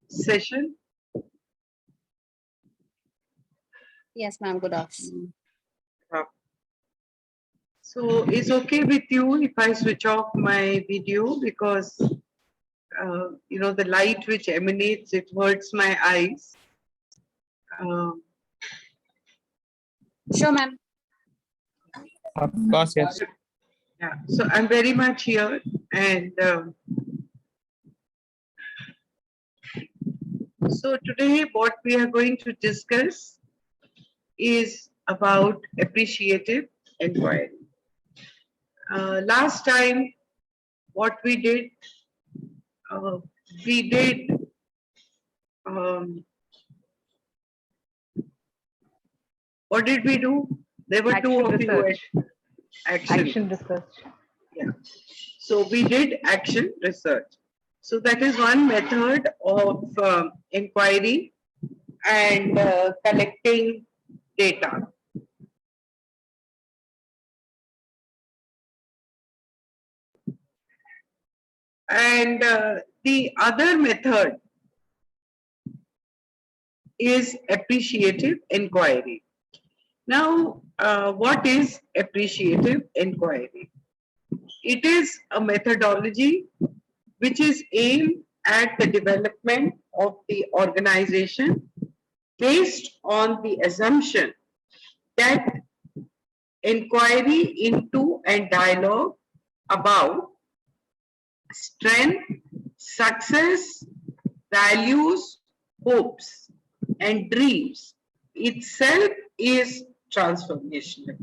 session. Yes, ma'am. Good afternoon. So it's okay with you if I switch off my video because you know the light which emanates, it hurts my eyes. Sure, ma'am. Of course, yes. Yeah, so I'm very much here, and so today what we are going to discuss is about appreciative inquiry. Last time, what we did what did we do? There were two of you at Action research. Yeah. So we did action research. So that is one method of inquiry and collecting data. And the other method is appreciative inquiry. Now, what is appreciative inquiry? It is a methodology which is aimed at the development of the organization based on the assumption that inquiry into and dialogue about strength, success, values, hopes, and dreams itself is transformational.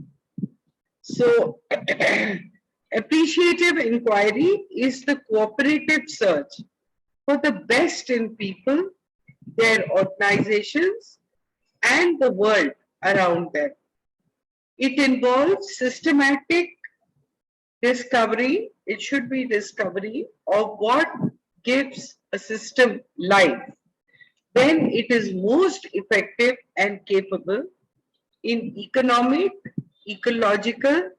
So, appreciative inquiry is the cooperative search for the best in people, their organizations, and the world around them. It involves systematic discovery, it should be discovery of what gives a system life. Then it is most effective and capable in economic, ecological,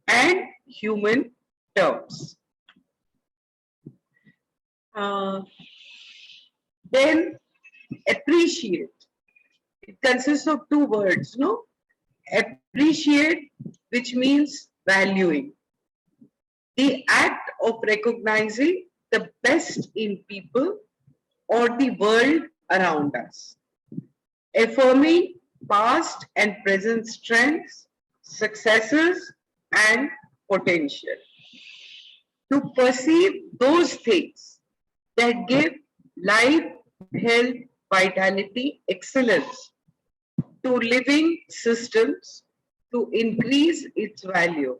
and human terms. Then appreciate. It consists of two words, no? Appreciate, which means valuing. The act of recognizing the best in people or the world around us. Affirming past and present strengths, successes, and potential. To perceive those things that give life, health, vitality, excellence to living systems to increase its value.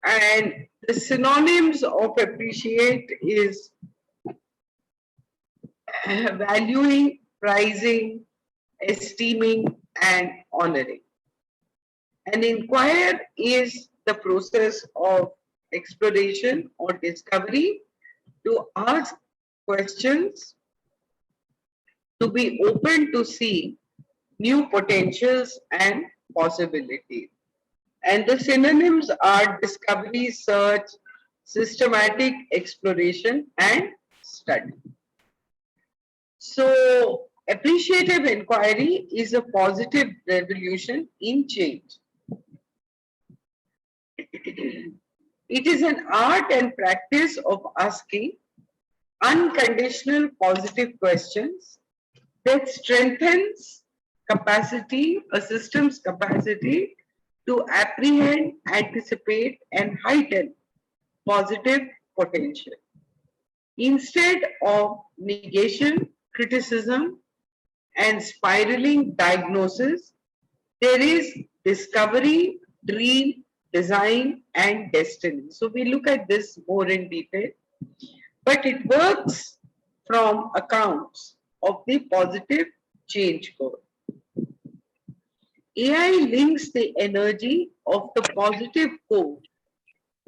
And the synonyms of appreciate is valuing, prizing, esteeming, and honoring. And inquire is the process of exploration or discovery, to ask questions, to be open to see new potentials and possibilities. And the synonyms are discovery, search, systematic exploration, and study. So, appreciative inquiry is a positive revolution in change. It is an art and practice of asking unconditional positive questions that strengthens capacity, a system's capacity to apprehend, anticipate, and heighten positive potential. Instead of negation, criticism, and spiraling diagnosis, there is discovery, dream, design, and destiny. So we look at this more in detail, but it works from accounts of the positive change code. AI links the energy of the positive code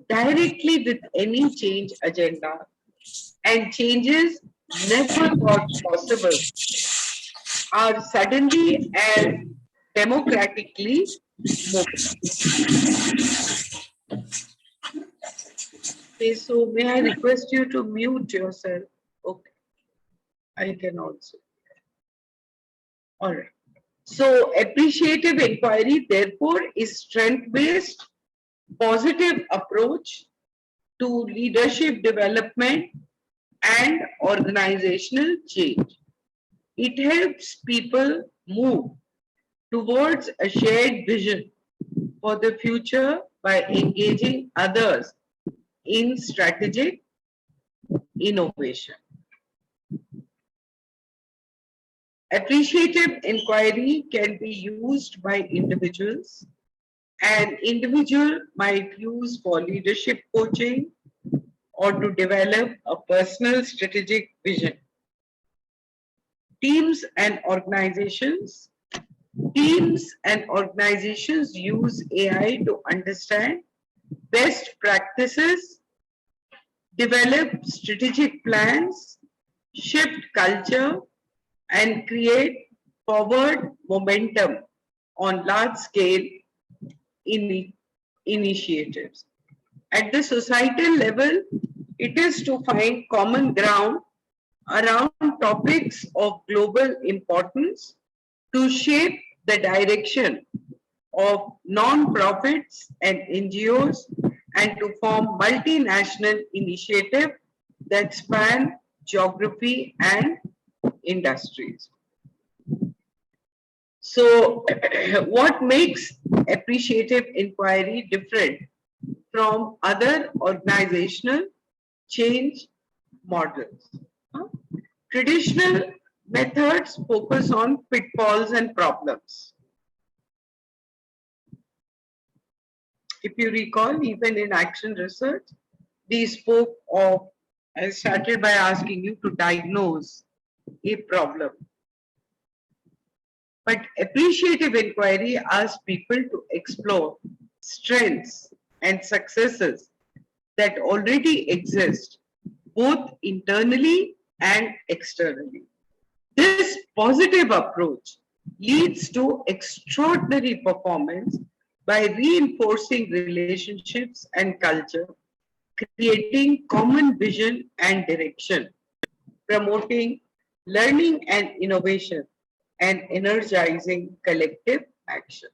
directly with any change agenda, and changes never thought possible are suddenly and democratically moved. Okay, so may I request you to mute yourself? Okay. I can also. All right. So appreciative inquiry, therefore, is strength-based, positive approach to leadership development and organizational change. It helps people move towards a shared vision for the future by engaging others in strategic innovation. Appreciative inquiry can be used by individuals. An individual might use for leadership coaching or to develop a personal strategic vision. Teams and organizations. Teams and organizations use AI to understand best practices, develop strategic plans, shift culture, and create forward momentum on large scale initiatives. At the societal level, it is to find common ground around topics of global importance to shape the direction of non-profits and NGOs and to form multinational initiatives that span geography and industries. So, what makes appreciative inquiry different from other organizational change models? Traditional methods focus on pitfalls and problems. If you recall, even in action research, we spoke of, I started by asking you to diagnose a problem. But appreciative inquiry asks people to explore strengths and successes that already exist, both internally and externally. This positive approach leads to extraordinary performance by reinforcing relationships and culture, creating common vision and direction, promoting learning and innovation, and energizing collective action.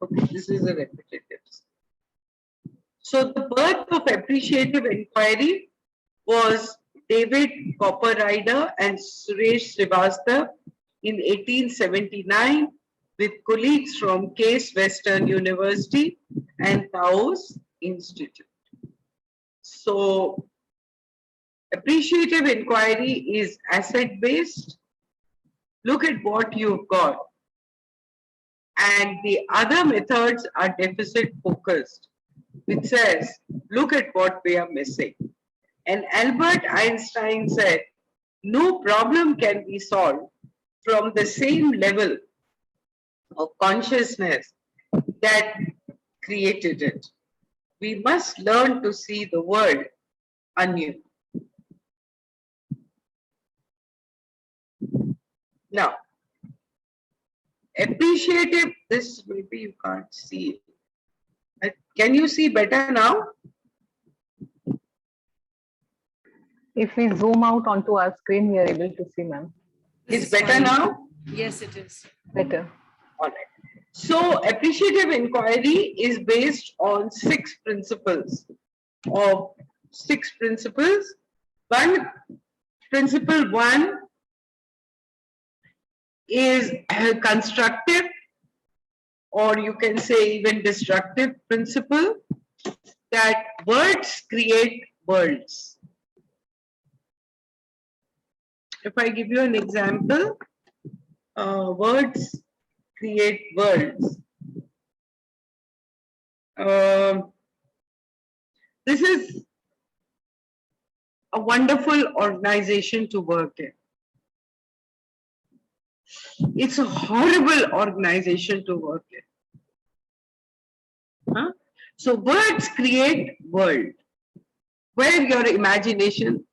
Okay, this is a repetitive. So the birth of appreciative inquiry was David Copperrider and Suresh Srivastava in 1879 with colleagues from Case Western University and Taos Institute. So appreciative inquiry is asset-based. Look at what you've got. And the other methods are deficit-focused, which says, look at what we are missing. And Albert Einstein said, no problem can be solved from the same level of consciousness that created it. We must learn to see the world anew. Now, appreciative, this maybe you can't see it. Can you see better now? If we zoom out onto our screen, we are able to see, ma'am. It's better now? Yes, it is. Better. All right. So, appreciative inquiry is based on 6 principles. One, principle 1 is constructive, or you can say even destructive principle, that words create worlds. If I give you an example, words create worlds. This is a wonderful organization to work in. It's a horrible organization to work in. Huh? So words create world, where your imagination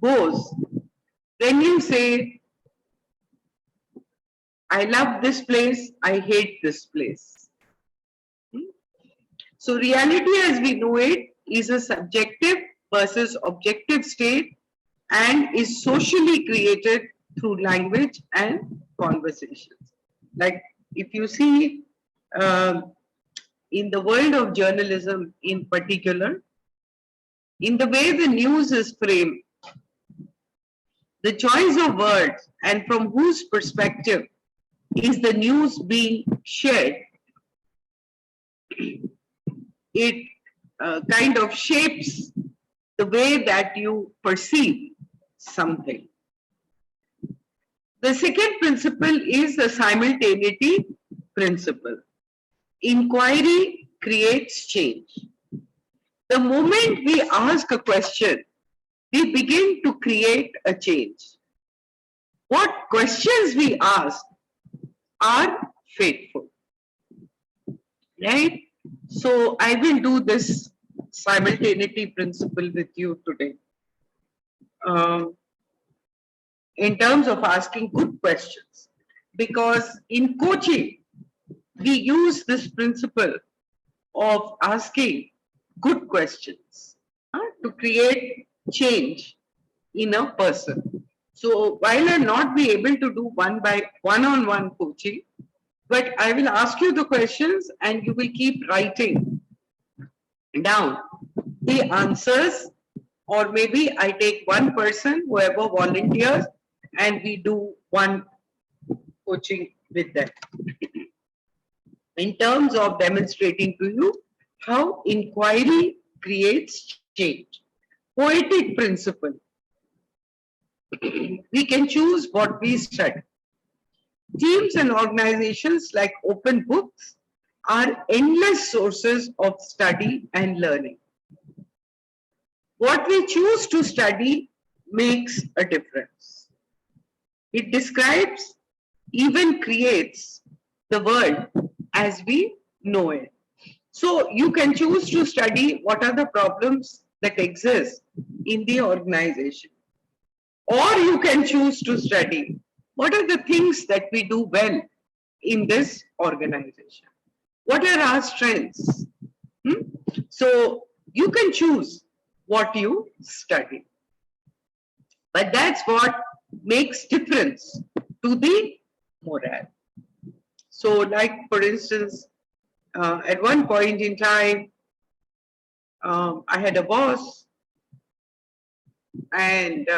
goes. When you say, I love this place, I hate this place. So reality as we know it is a subjective versus objective state and is socially created through language and conversations. Like if you see in the world of journalism in particular, in the way the news is framed, the choice of words and from whose perspective is the news being shared, it kind of shapes the way that you perceive something. The second principle is the simultaneity principle. Inquiry creates change. The moment we ask a question, we begin to create a change. What questions we ask are fateful, right? So I will do this simultaneity principle with you today. In terms of asking good questions, because in coaching, we use this principle of asking good questions to create change in a person. So while I'll not be able to do one-on-one coaching, but I will ask you the questions and you will keep writing down the answers, or maybe I take one person, whoever volunteers, and we do one coaching with them. In terms of demonstrating to you how inquiry creates change. Poetic principle. We can choose what we study. Teams and organizations like open books are endless sources of study and learning. What we choose to study makes a difference. It describes, even creates the world as we know it. So you can choose to study what are the problems that exist in the organization. Or you can choose to study what are the things that we do well in this organization. What are our strengths? So you can choose what you study. But that's what makes difference to the morale. So like for instance, at one point in time, I had a boss and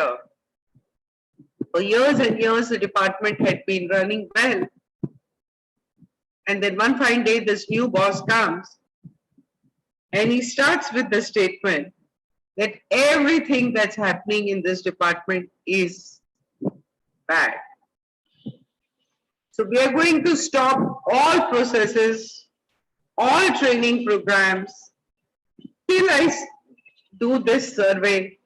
for years and years the department had been running well. And then one fine day this new boss comes and he starts with the statement that everything that's happening in this department is bad. So we are going to stop all processes, all training programs, till I do this survey.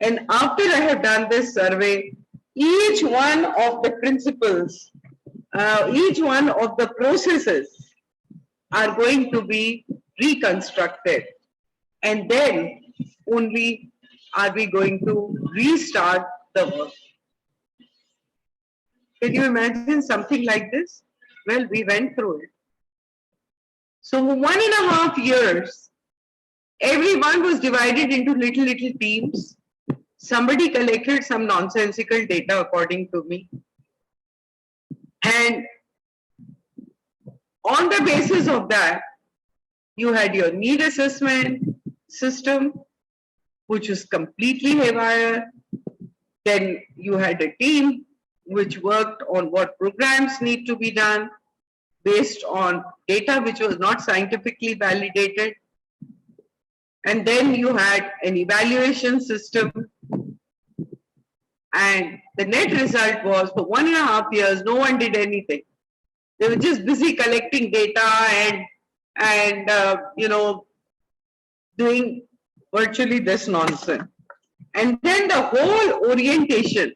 And after I have done this survey, each one of the principles, each one of the processes are going to be reconstructed. And then only are we going to restart the work. Can you imagine something like this? Well, we went through it. So 1.5 years, everyone was divided into little teams. Somebody collected some nonsensical data according to me. And on the basis of that, you had your need assessment system, which was completely haywire. Then you had a team which worked on what programs need to be done based on data which was not scientifically validated. And then you had an evaluation system. And the net result was for 1.5 years, no one did anything. They were just busy collecting data and doing virtually this nonsense. And then the whole orientation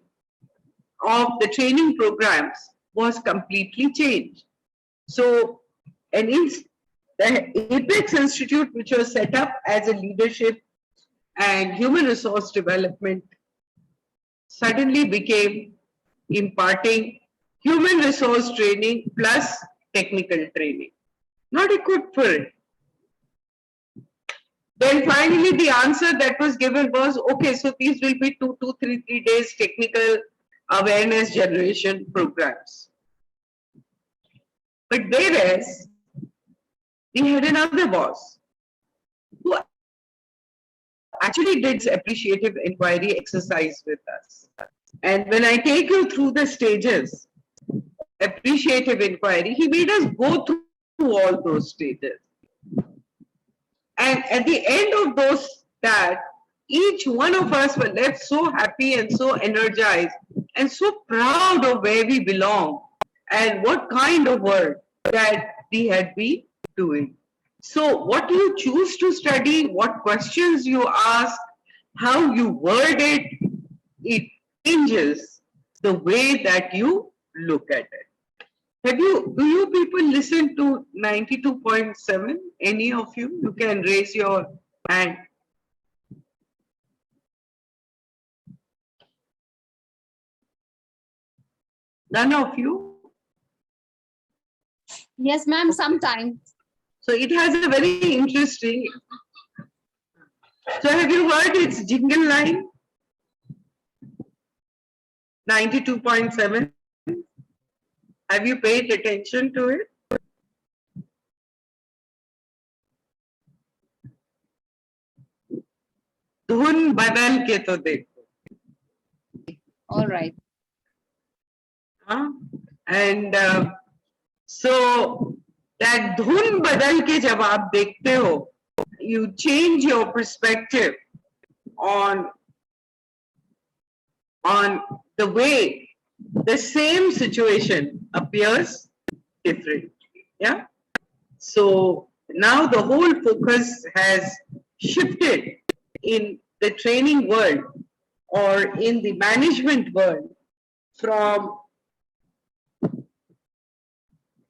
of the training programs was completely changed. So the Apex Institute, which was set up as a leadership and human resource development, suddenly became imparting human resource training plus technical training. Not a good for it. Then finally the answer that was given was, okay, so these will be 3 days technical awareness generation programs. But whereas we had another boss who actually did appreciative inquiry exercise with us. And when I take you through the stages, appreciative inquiry, he made us go through all those stages. And at the end of those, that each one of us were left so happy and so energized and so proud of where we belong and what kind of work that we had been doing. So what you choose to study, what questions you ask, how you word it changes the way that you look at it. Do you people listen to 92.7? Any of you? You can raise your hand. None of you? Yes, ma'am, sometime. So it has a very interesting. So have you heard its jingle line? 92.7. Have you paid attention to it? धुन बदल के तो देखो. All right. And so that धुन बदल के जब आप देखते हो, you change your perspective on the way the same situation appears differently. Yeah. So now the whole focus has shifted in the training world or in the management world from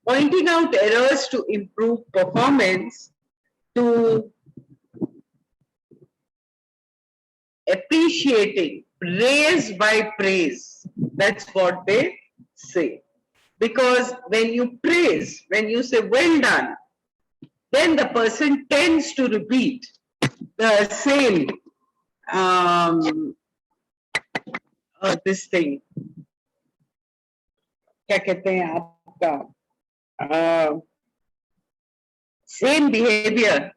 pointing out errors to improve performance to appreciating, praise by praise. That's what they say. Because when you praise, when you say well done, then the person tends to repeat the same this thing. क्या कहते हैं आपका same behavior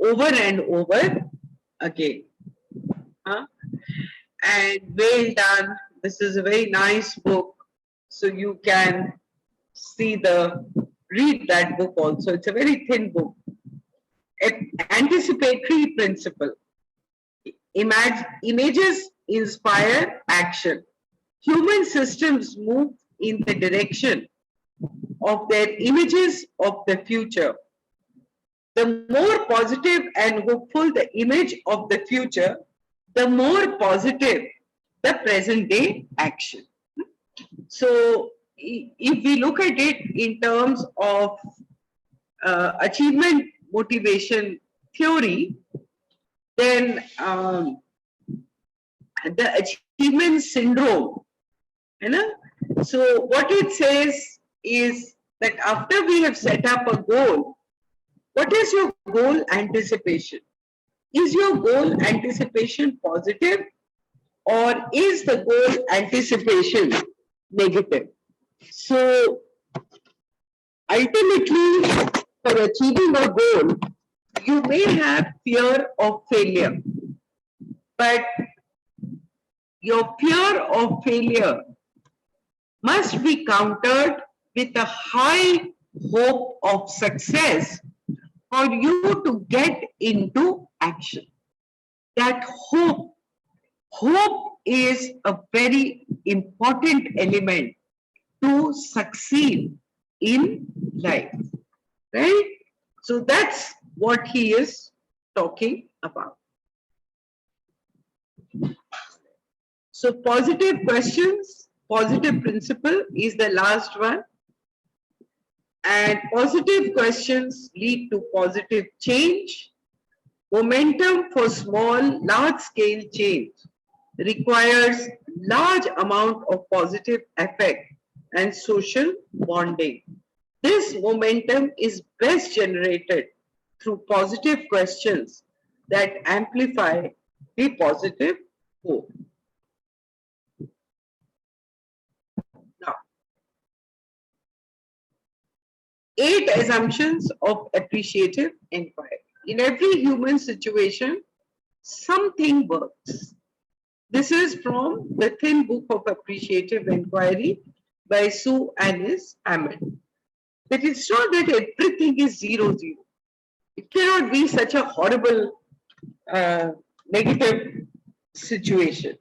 over and over again. And well done. This is a very nice book. So you can read that book also. It's a very thin book. Anticipatory Principle. Images inspire action. Human systems move in the direction of their images of the future. The more positive and hopeful the image of the future, the more positive the present day action. So if we look at it in terms of achievement motivation theory, then the achievement syndrome, so what it says is that after we have set up a goal, what is your goal anticipation? Is your goal anticipation positive or is the goal anticipation negative? So ultimately, for achieving a goal, you may have fear of failure, but your fear of failure must be countered with a high hope of success for you to get into action. That hope is a very important element to succeed in life, right? So that's what he is talking about. So positive questions, positive principle is the last one. And positive questions lead to positive change. Momentum for small, large-scale change requires large amount of positive affect and social bonding. This momentum is best generated through positive questions that amplify the positive hope. Now, 8 assumptions of appreciative inquiry. In every human situation, something works. This is from the thin book of Appreciative Inquiry by Sue Annis Hammond. That it's not that everything is 0, 0. It cannot be such a horrible negative situation.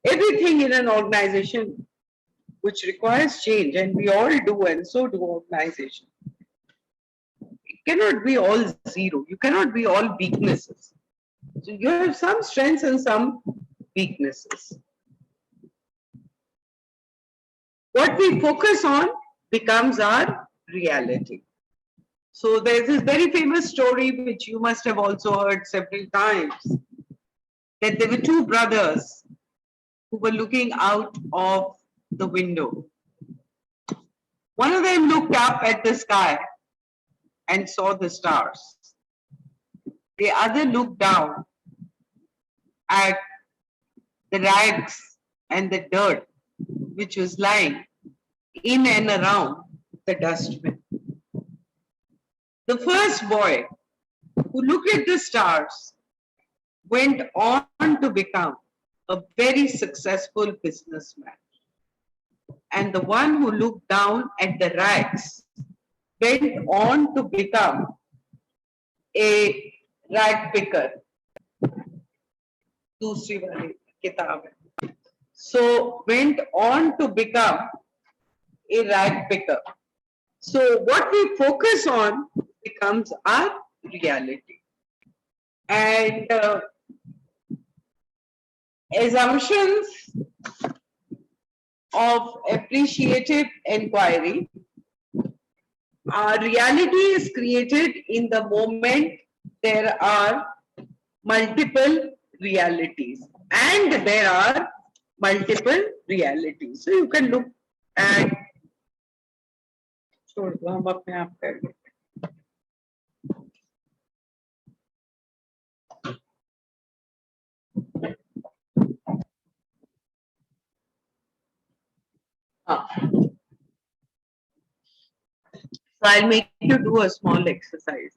Everything in an organization which requires change, and we all do, and so do organizations. It cannot be all 0. You cannot be all weaknesses. So you have some strengths and some weaknesses. What we focus on becomes our reality. So there's this very famous story which you must have also heard several times, that there were 2 brothers who were looking out of the window. One of them looked up at the sky and saw the stars. The other looked down at the rags and the dirt which was lying in and around the dustbin. The first boy who looked at the stars went on to become a very successful businessman. And the one who looked down at the rags went on to become a rag picker. दूसरी वाली किताब है. So went on to become a rag picker. So what we focus on becomes our reality. And assumptions of appreciative inquiry. Our reality is created in the moment there are multiple realities, and there are multiple realities. So you can look at. छोड़ दो, हम अपने आप कर लेते हैं. So I'll make you do a small exercise.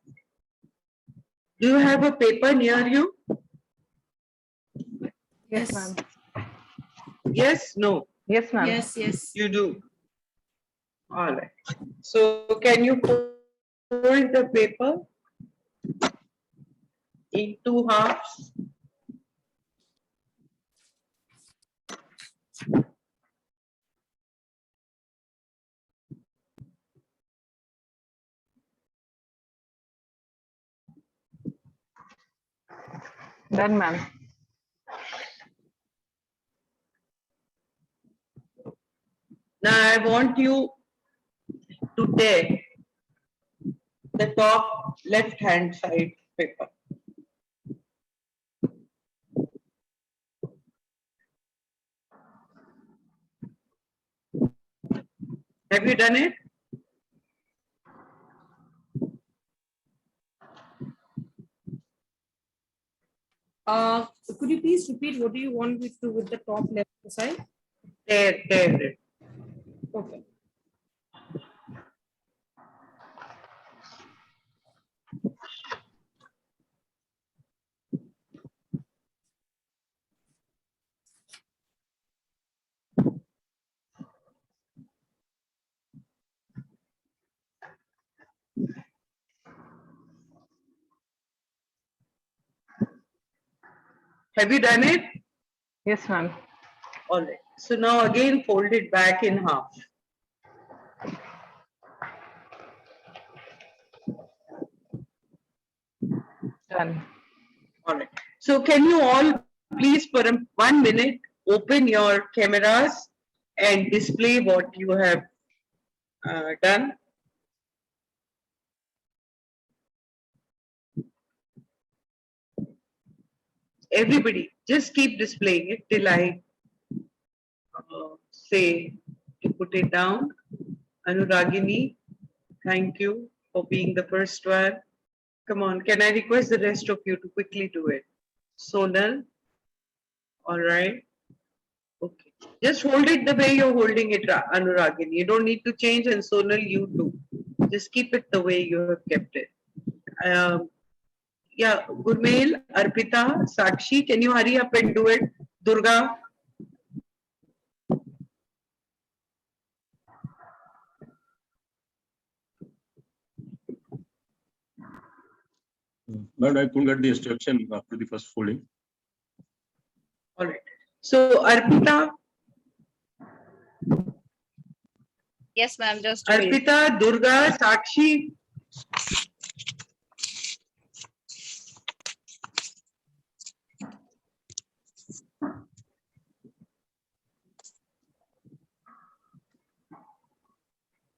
Do you have a paper near you? Yes, ma'am. Yes, no. Yes, ma'am. Yes, yes. You do. All right. So can you fold the paper in 2 halves? Done, ma'am. Now I want you to take the top left hand side paper. Have you done it? Could you please repeat what do you want me to do with the top left side? There. Okay. Have you done it? Yes, ma'am. All right. So now again fold it back in half. Done. All right. So can you all please for 1 minute open your cameras and display what you have done? Everybody, just keep displaying it till I say to put it down. Anuragini, thank you for being the first one. Come on, can I request the rest of you to quickly do it? Sonal, all right. Okay. Just hold it the way you're holding it, Anuragin. You don't need to change, and Sonal, you too. Just keep it the way you have kept it. Yeah, Gurmail, Arpita, Sakshi, can you hurry up and do it? Durga. But I couldn't get the instruction after the first folding. All right. So, Arpita, Yes, ma'am. Just wait. Arpita, Durga, Sakshi.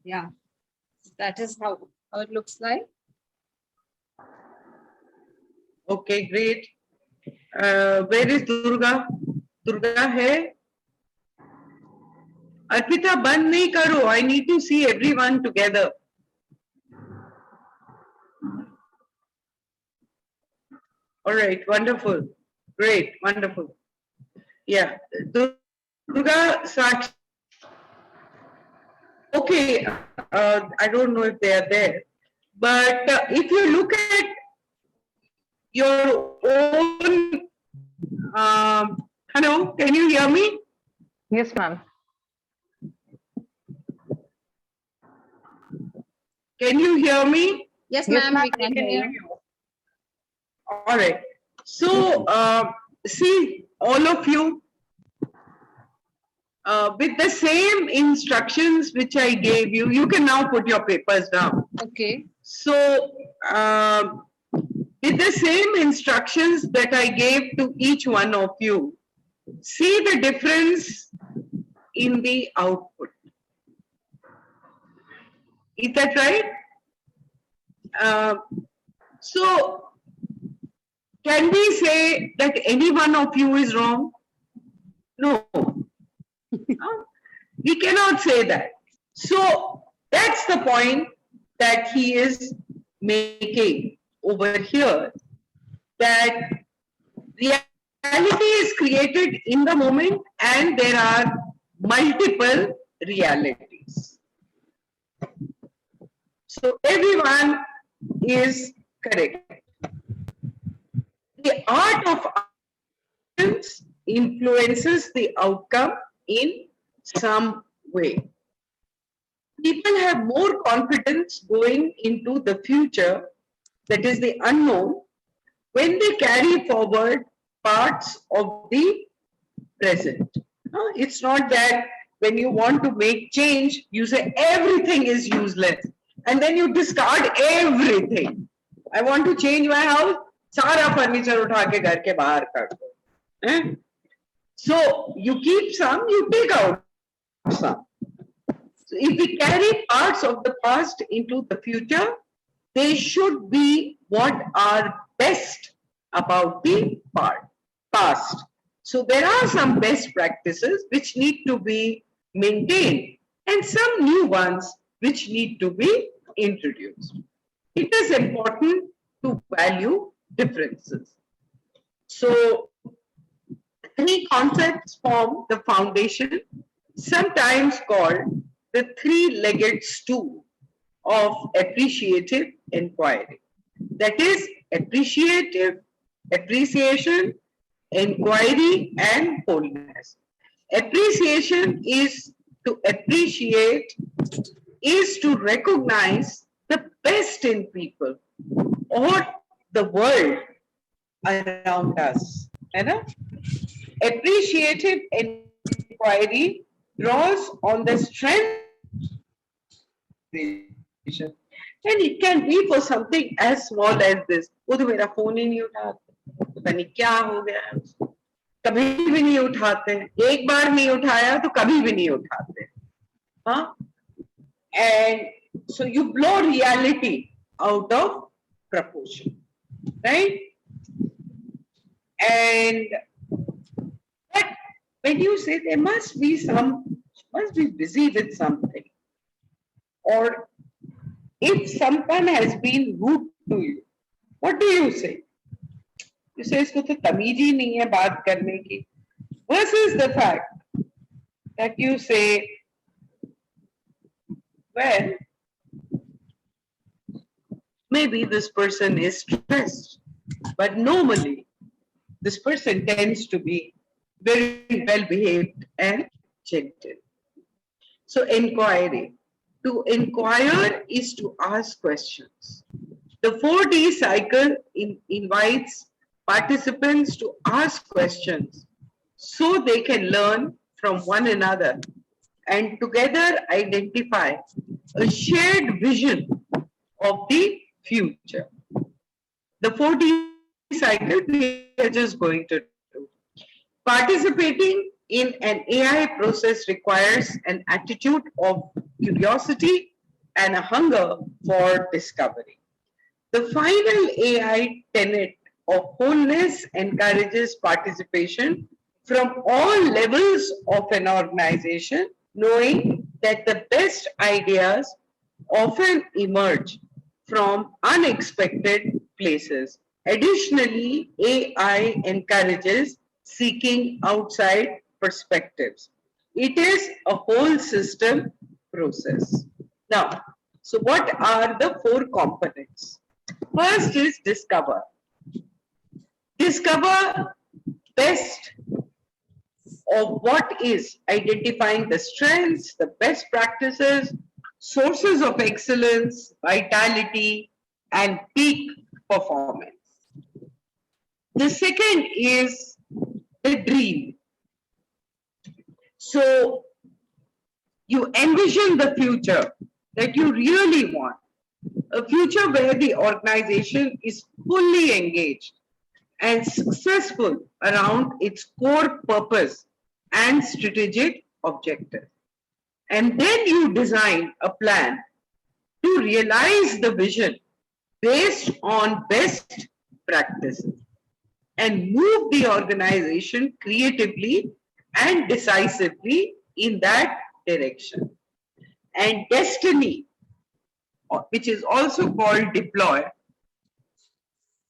Yeah. That is how it looks like. Okay, great. Where is Durga? Durga hai? Arpita, band nahi karo. I need to see everyone together. All right, wonderful. Great, wonderful. Yeah, Durga, Sakshi. Okay, I don't know if they are there, but if you look at your own, hello, can you hear me? Yes, ma'am. Can you hear me? Yes, Yes, ma'am. ma'am, We can hear you. All right. So, see, all of you, with the same instructions which I gave you, you can now put your papers down. Okay. So, with the same instructions that I gave to each one of you, see the difference in the output. Is that right? So, can we say that any one of you is wrong? No. We cannot say that. So, that's the point that he is making over here, that reality is created in the moment and there are multiple realities. So everyone is correct. The art of actions influences the outcome in some way. People have more confidence going into the future, that is the unknown, when they carry forward parts of the present. It's not that when you want to make change, you say everything is useless and then you discard everything. I want to change my house, सारा furniture उठा के घर के बाहर कर दो. So you keep some, you take out some. So if we carry parts of the past into the future, they should be what are best about the past. So there are some best practices which need to be maintained and some new ones which need to be introduced. It is important to value differences. So three concepts form the foundation, sometimes called the three-legged stool of appreciative inquiry. That is appreciation, inquiry, and wholeness. Appreciation is to appreciate, is to recognize the best in people or the world around us. Appreciative inquiry draws on the strength, and it can be for something as small as this. वो तो मेरा phone ही नहीं उठाते, पता नहीं क्या हो गया है उसको, कभी भी नहीं उठाते, एक बार नहीं उठाया तो कभी भी नहीं उठाते. And so you blow reality out of proportion, right? And but when you say there must be busy with something, or if someone has been rude to you, What do you say? You say इसको तो तमीज ही नहीं है बात करने की. Versus the fact that you say, well, maybe this person is stressed, but normally this person tends to be very well behaved and gentle. So inquiry. To inquire is to ask questions. The 4D cycle invites participants to ask questions so they can learn from one another and together identify a shared vision of the future. The 4D cycle we are just going to do. Participating in an AI process requires an attitude of curiosity and a hunger for discovery. The final AI tenet of wholeness encourages participation from all levels of an organization, knowing that the best ideas often emerge from unexpected places. Additionally, AI encourages seeking outside perspectives. It is a whole system process. Now, so what are the 4 components? First is discover. Discover best of what is identifying the strengths, the best practices, sources of excellence, vitality, and peak performance. The second is the dream. So you envision the future that you really want, a future where the organization is fully engaged and successful around its core purpose and strategic objective. And then you design a plan to realize the vision based on best practices and move the organization creatively and decisively in that direction. And destiny, which is also called deploy,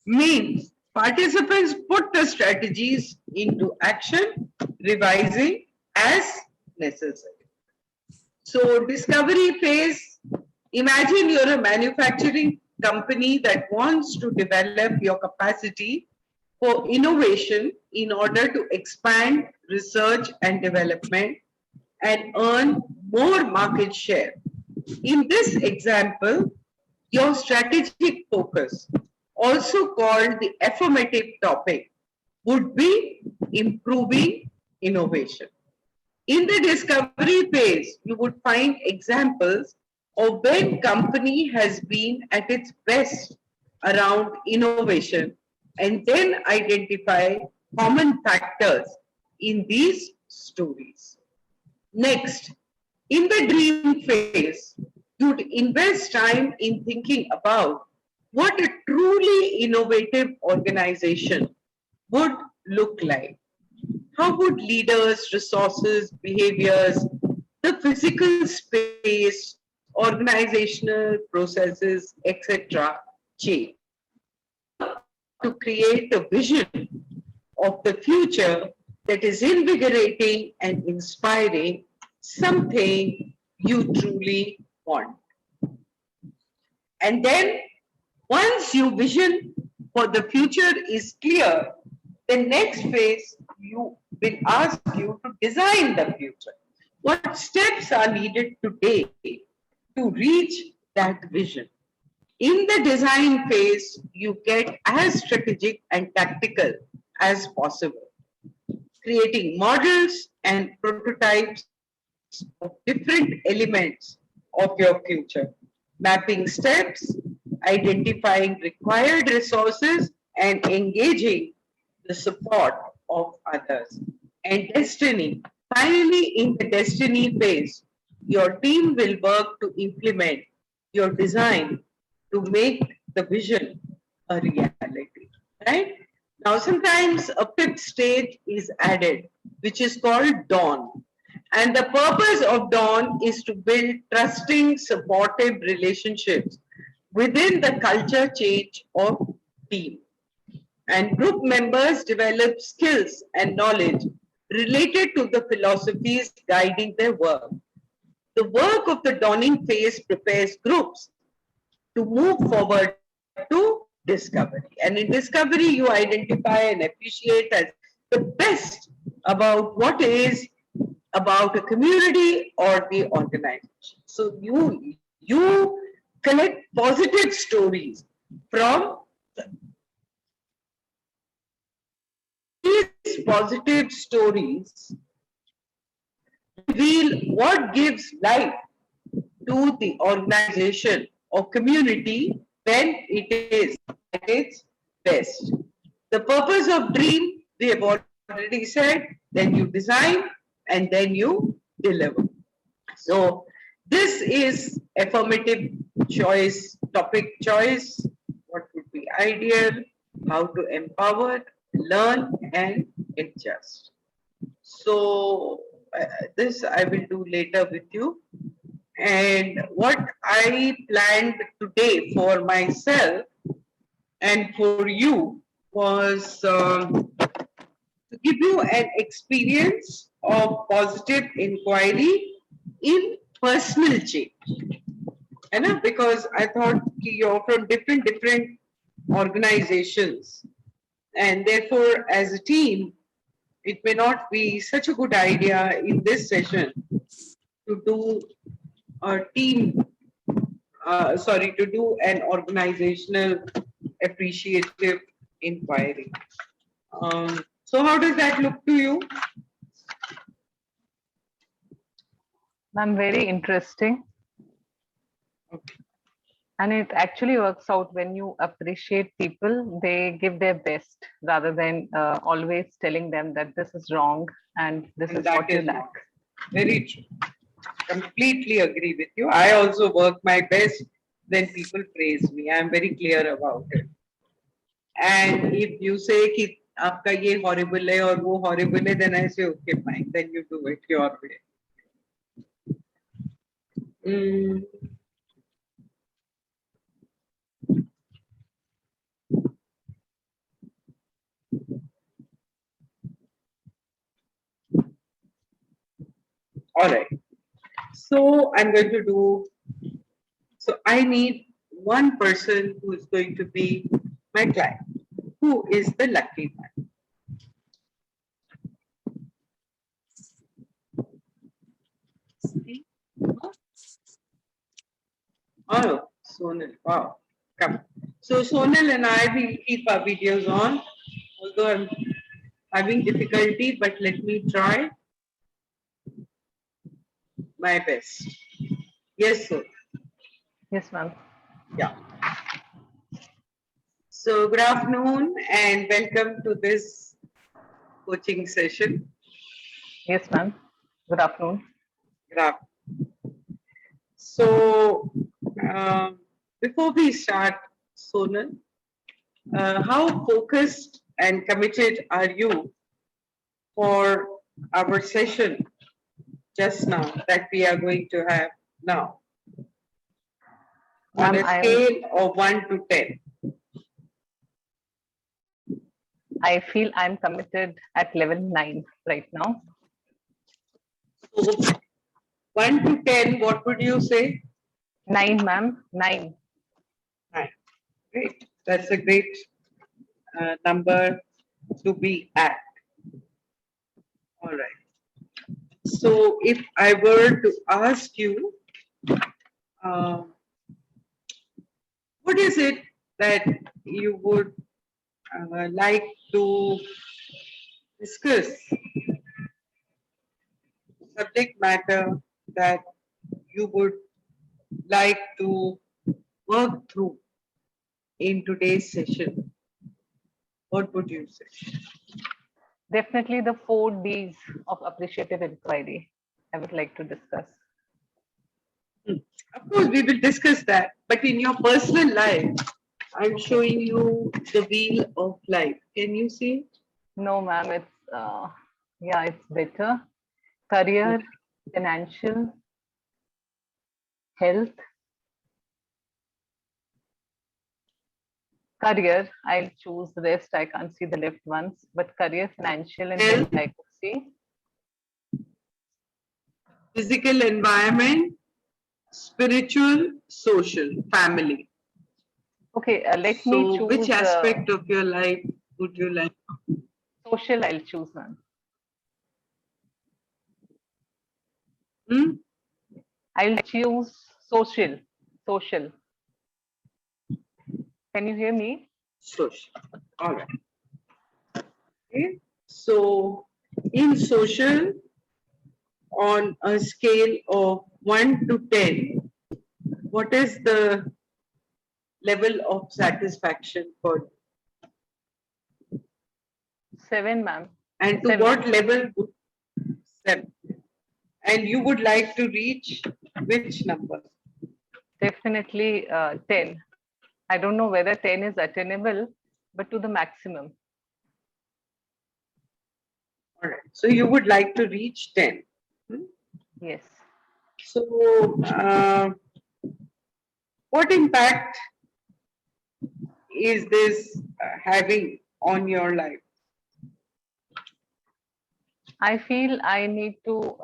means participants put the strategies into action, revising as necessary. So discovery phase, imagine you're a manufacturing company that wants to develop your capacity for innovation in order to expand research and development and earn more market share. In this example, your strategic focus, also called the affirmative topic, would be improving innovation. In the discovery phase, you would find examples of when company has been at its best around innovation and then identify common factors in these stories. Next, in the dream phase, you'd invest time in thinking about what a truly innovative organization would look like. How would leaders, resources, behaviors, the physical space, organizational processes, etc., change? To create a vision of the future that is invigorating and inspiring, something you truly want. And then, once your vision for the future is clear, the next phase you will ask you to design the future. What steps are needed today to reach that vision? In the design phase, you get as strategic and tactical as possible, creating models and prototypes of different elements of your future, mapping steps, identifying required resources, and engaging the support of others. And destiny. Finally, in the destiny phase, your team will work to implement your design to make the vision a reality, right? Now, sometimes a 5th stage is added, which is called dawn. And the purpose of dawn is to build trusting, supportive relationships within the culture change of team. And group members develop skills and knowledge related to the philosophies guiding their work. The work of the dawning phase prepares groups to move forward to discovery. And in discovery, you identify and appreciate as the best about what is about a community or the organization. So you collect positive stories from these positive stories reveal what gives life to the organization or community when it is at its best. The purpose of dream, we have already said, then you design and then you deliver. So this is affirmative choice, topic choice, what would be ideal, how to empower, learn and adjust. So this I will do later with you. And what I planned today for myself and for you was to give you an experience of positive inquiry in personal change. And because I thought you're from different organizations, and therefore as a team, it may not be such a good idea in this session to do a team, to do an organizational appreciative inquiry. So how does that look to you? I'm very interesting. And it actually works out when you appreciate people, they give their best rather than always telling them that this is wrong and this And is that what you is lack. wrong. Very true. Completely agree with you. I also work my best when people praise me. I am very clear about it. And if you say कि आपका ये horrible है और वो horrible है, then I say okay fine, then you do it your way. All right. So I'm going to do. So I need one person who is going to be my client. Who is the lucky one? Oh, Sonal. Wow. Come. So Sonal and I will keep our videos on. Although I'm having difficulty, but let me try my best. Yes, sir. Yes, ma'am. Yeah. So good afternoon and welcome to this coaching session. Yes, ma'am. Good afternoon. Good afternoon. So before we start, Sonal, how focused and committed are you for our session just now that we are going to have now? On Ma'am, a scale of 1 to 10. I feel I'm committed at level 9 right now. So 1 to 10, what would you say? 9, ma'am. 9. 9. Great. That's a great number to be at. All right. So if I were to ask you, what is it that you would like to discuss? Subject matter that you would like to work through in today's session? What would you say? Definitely the 4 Ds of appreciative inquiry I would like to discuss. Of course, we will discuss that. But in your personal life, I'm showing you the wheel of life. Can you see it? No, ma'am, it's better. Career, financial, health. Career, I'll choose the rest. I can't see the left ones, but career, financial, and Health. health I could see. Physical environment, spiritual, social, family. Okay, let me So, which choose aspect of your life would you like? social. I'll choose one. Hmm? I'll choose social. Social. Can you hear me? Social. All right. Okay. So, in social, on a scale of 1 to 10, what is the level of satisfaction for you? 7, ma'am. And to 7. what level would 7? And you would like to reach which number? Definitely 10. I don't know whether 10 is attainable, but to the maximum. All right. So you would like to reach 10. Hmm? Yes. So, what impact is this having on your life? I feel I need to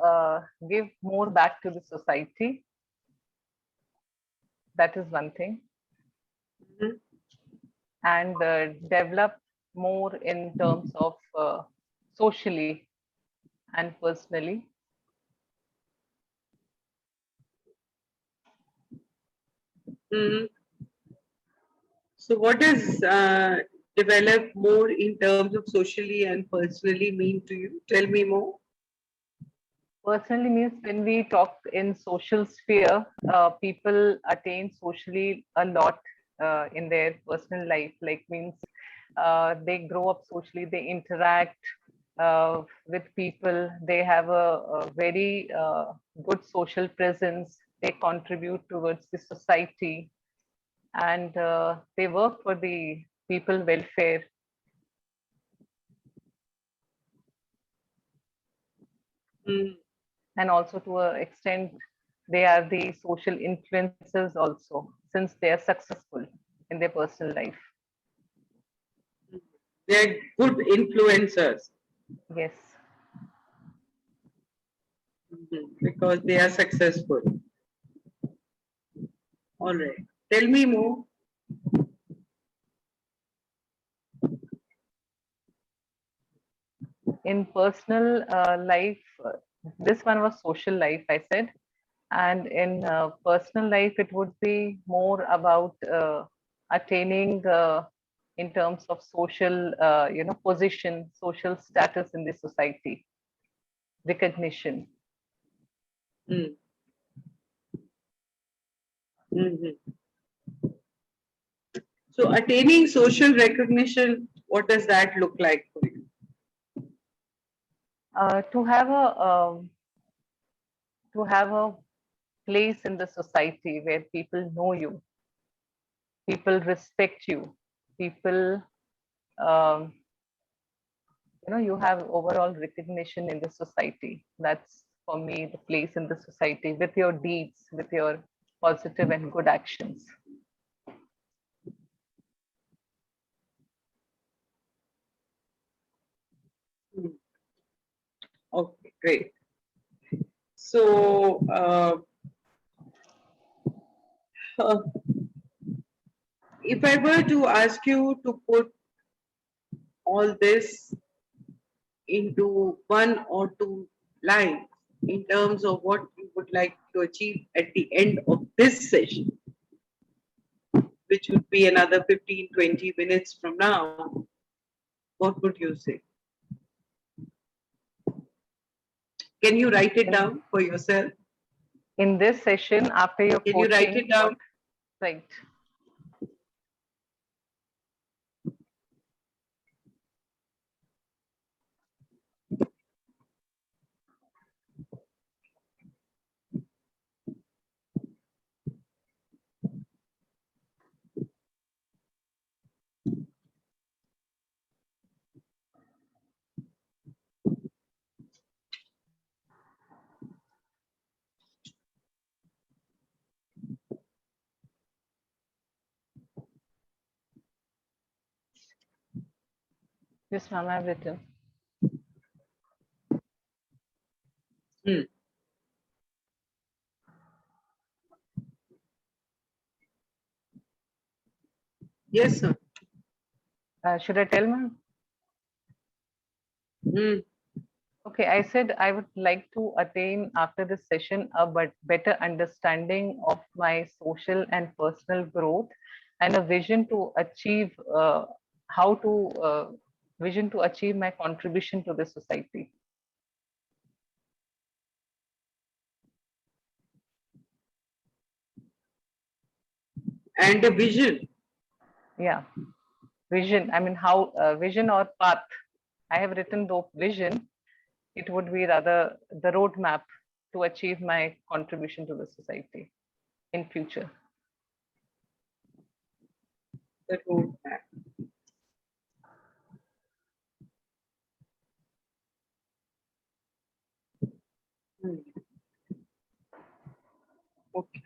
give more back to the society. That is one thing. Mhm. And develop more in terms of socially and personally. Mhm. So, what does develop more in terms of socially and personally mean to you? Tell me more. Personally means when we talk in social sphere, people attain socially a lot in their personal life. Like means they grow up socially, they interact with people, they have a very good social presence, they contribute towards the society, and they work for the people welfare. Mm. And also to an extent they are the social influencers also, since they are successful in their personal life. They're good influencers. Yes. Because they are successful. All right. Tell me more. In personal life, this one was social life, I said. And in personal life, it would be more about attaining in terms of social, position, social status in the society, recognition. Mm. Mhm. So, attaining social recognition, what does that look like for you? To have a place in the society where people know you, people respect you, people, um, you have overall recognition in the society. That's for me the place in the society with your deeds, with your positive and good actions. Mm. Okay, great. So, uh, if I were to ask you to put all this into one or two lines in terms of what you would like to achieve at the end of this session, which would be another 15, 20 minutes from now, what would you say? Can you write it down for yourself? In this session, after your Can you write coaching, it down? right? Yes, ma'am, I've written. Hmm. Yes, sir. Should I tell, ma'am? Hmm. Okay, I said I would like to attain after this session a better understanding of my social and personal growth and a vision to achieve how to vision to achieve my contribution to the society. And a vision. Yeah, vision. I mean, how vision or path. I have written the vision. It would be rather the roadmap to achieve my contribution to the society in future. The roadmap. Hmm. Okay.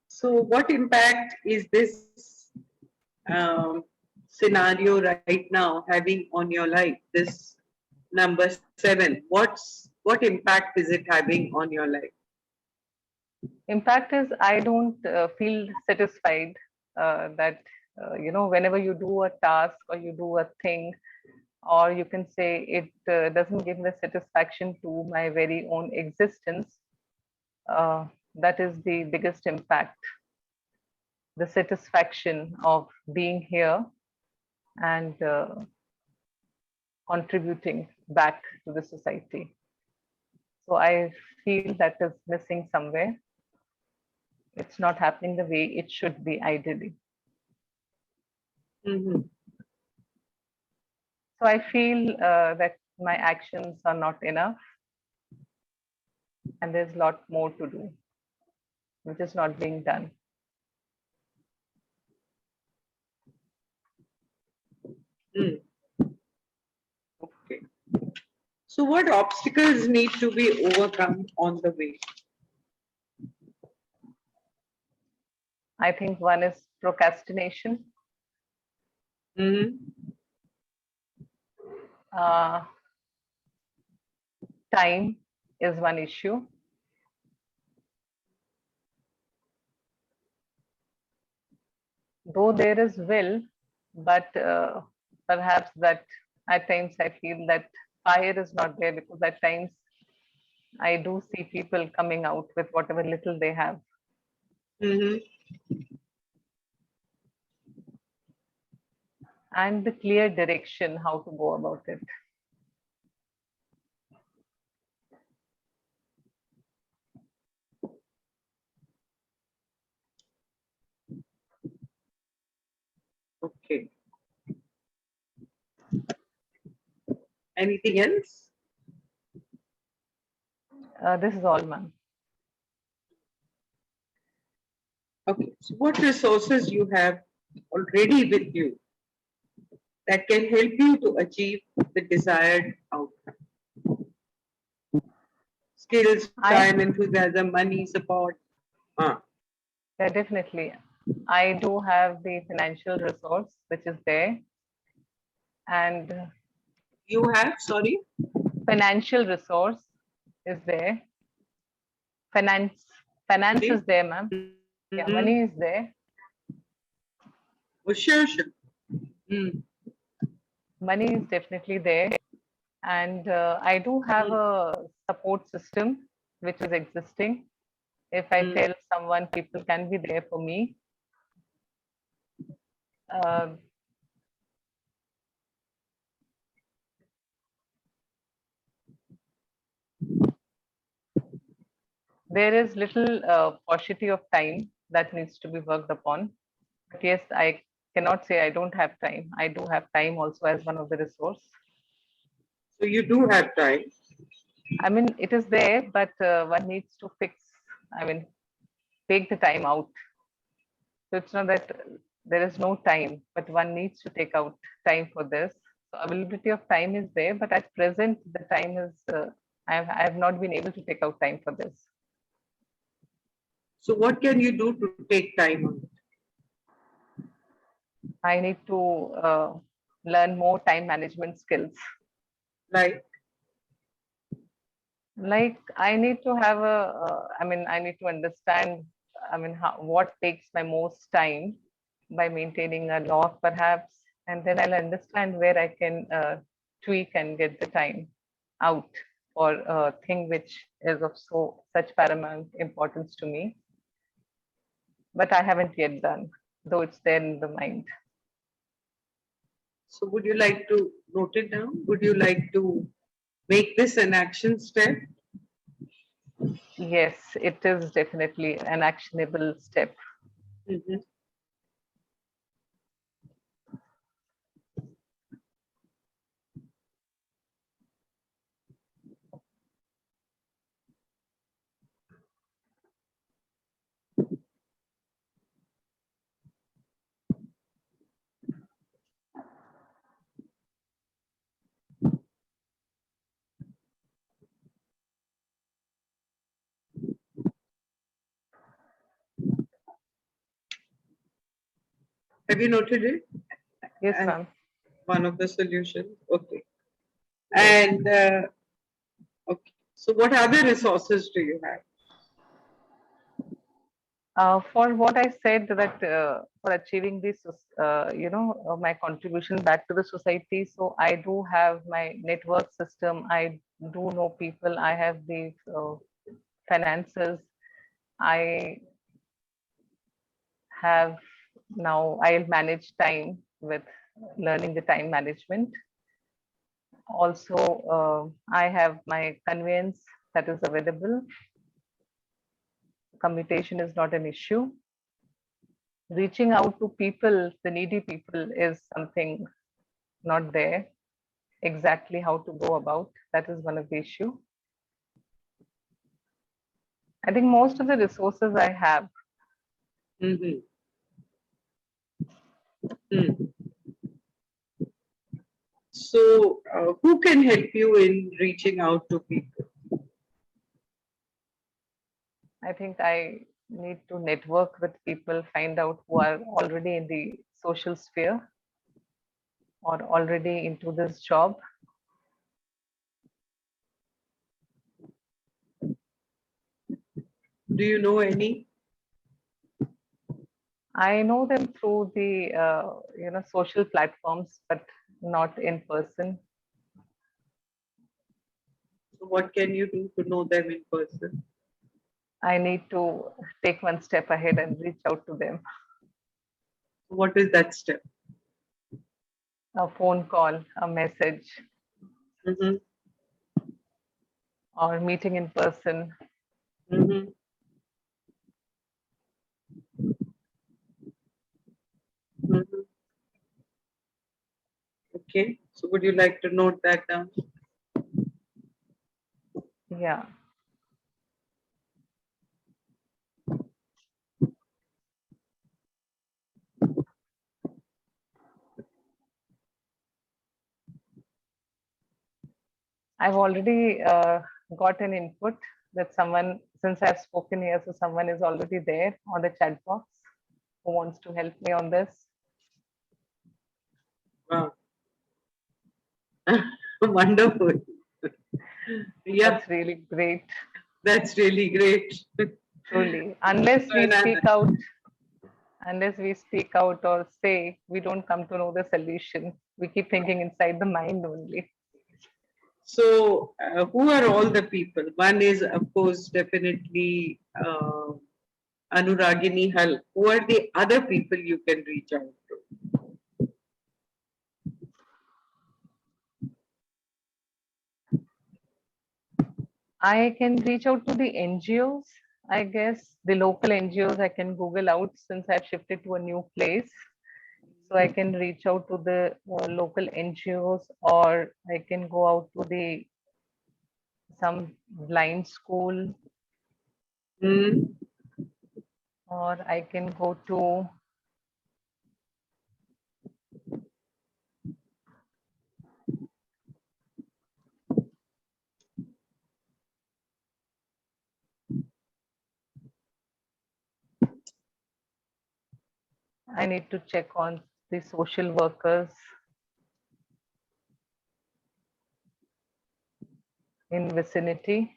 So, what impact is this scenario right now having on your life? This number 7. What impact is it having on your life? Impact is I don't feel satisfied that whenever you do a task or you do a thing, or you can say it doesn't give me satisfaction to my very own existence. uh, that is the biggest impact, the satisfaction of being here and contributing back to the society. So I feel that is missing somewhere. It's not happening the way it should be ideally. Mhm. So I feel that my actions are not enough and there's a lot more to do, which is not being done. Hmm. Okay. So, what obstacles need to be overcome on the way? I think one is procrastination. Mhm. Uh, Time is one issue. Though there is will, but perhaps that at times I feel that fire is not there because at times I do see people coming out with whatever little they have. Mhm. And the clear direction how to go about it. Okay. Anything else? This is all, ma'am. Okay. So, what resources you have already with you that can help you to achieve the desired outcome? Skills, time, enthusiasm, money, support. Yeah, definitely. I do have the financial resource which is there, and You have, sorry? financial resource is there. Finance, finance Sorry? is there, ma'am. Yeah, Mhm. money is there. Oh, sure, sure. Mm. Money is definitely there, and I do have a support system which is existing. If I Mm. tell someone, people can be there for me. Uh, there is little paucity of time that needs to be worked upon. But yes, I cannot say I don't have time. I do have time also as one of the resource. So you do have time. I mean, it is there, but one needs to fix. I mean, take the time out. So it's not that there is no time, but one needs to take out time for this. So availability of time is there, but at present the time is I have not been able to take out time for this. So what can you do to take time out? I need to learn more time management skills. Like, Like I need to have I need to understand, what takes my most time by maintaining a log perhaps, and then I'll understand where I can tweak and get the time out for a thing which is of such paramount importance to me. But I haven't yet done, though it's there in the mind. so would you like to note it down? Would you like to make this an action step? Yes, it is definitely an actionable step. Mhm. Have you noted it? Yes, And ma'am. one of the solutions. Okay. And okay. So what other resources do you have? For what I said, that for achieving this, my contribution back to the society. So I do have my network system. I do know people. I have the finances. I have now. I'll manage time with learning the time management. Also, I have my conveyance that is available. Commutation is not an issue. Reaching out to people, the needy people, is something not there. Exactly how to go about, that is one of the issue. I think most of the resources I have. Mhm. Hmm. So, who can help you in reaching out to people? I think I need to network with people, find out who are already in the social sphere or already into this job. Do you know any? I know them through the social platforms, but not in person. So what can you do to know them in person? I need to take one step ahead and reach out to them. What is that step? A phone call, a message, Mm-hmm. or meeting in person. Mm-hmm. Mm-hmm. Okay. So would you like to note that down? Yeah. I've already got an input that someone, since I've spoken here, so someone is already there on the chat box who wants to help me on this. Wow. Wonderful. Yeah, That's really great, that's really great. truly. Unless we speak out or say, we don't come to know the solution. We keep thinking inside the mind only. So, who are all the people? One is, of course, definitely Anuragini Hal. Who are the other people you can reach out to? I can reach out to the NGOs, I guess, the local NGOs I can Google out since I've shifted to a new place. So I can reach out to the local NGOs, or I can go out to the some blind school, Hmm. or I can go to I need to check on the social workers. in vicinity.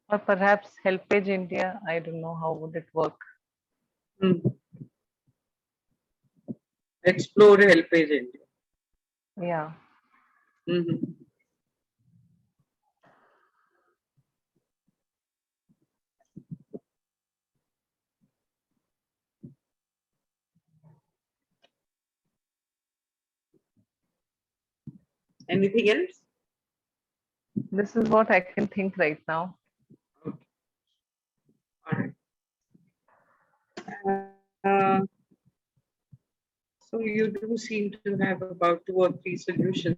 Or perhaps Helpage India. I don't know how would it work. Hmm. Explore Helpage India. Yeah. Mhm. Anything else? This is what I can think right now. Okay. All right. Uh, so you do seem to have about 2 or 3 solutions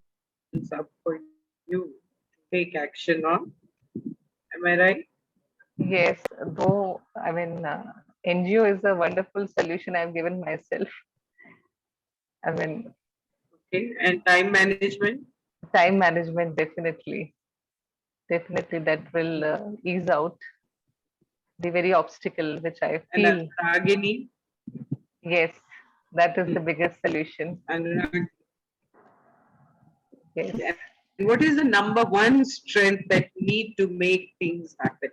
up for you to take action on. Am I right? Yes, though, I mean, NGO is a wonderful solution I've given myself. I mean, Okay. And time management. time management, definitely. Definitely that will ease out the very obstacle which I And feel. Ragini. Yes, that is the biggest solution. And Yes. what is the number one strength that you need to make things happen?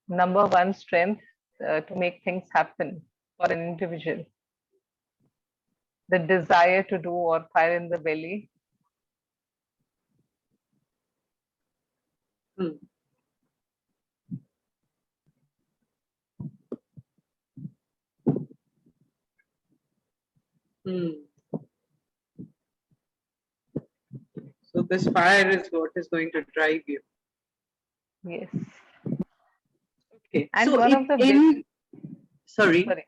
Number one strength to make things happen for an individual. The desire to do or fire in the belly. Hmm. Hmm. So this fire is what is going to drive you. Yes. Okay. And So one if of the in sorry. sorry,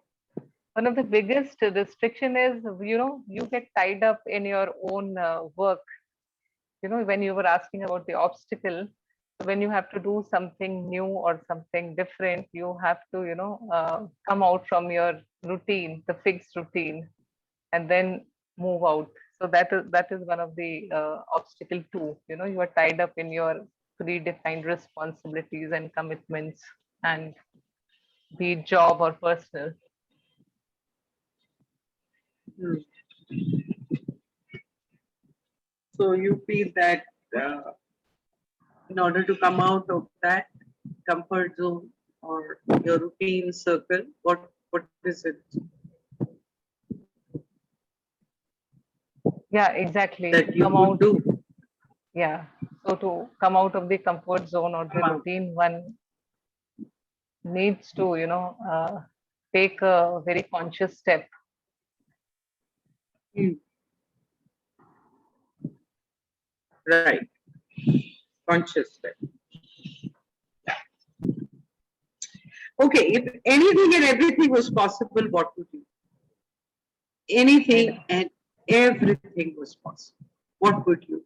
one of the biggest restriction is, you get tied up in your own work. When you were asking about the obstacle, when you have to do something new or something different, you have to, come out from your routine, the fixed routine, and then move out. So that is one of the obstacle too. You are tied up in your predefined responsibilities and commitments, and be it job or personal. Hmm. So you feel that in order to come out of that comfort zone or your routine circle, what is it Yeah, exactly. that you Come would out. do? Yeah. So to come out of the comfort zone or the Come out. routine, one needs to, take a very conscious step. Hmm. Right. Conscious step. Okay. If anything and everything was possible, what would you? I know. Anything and everything was possible. What would you?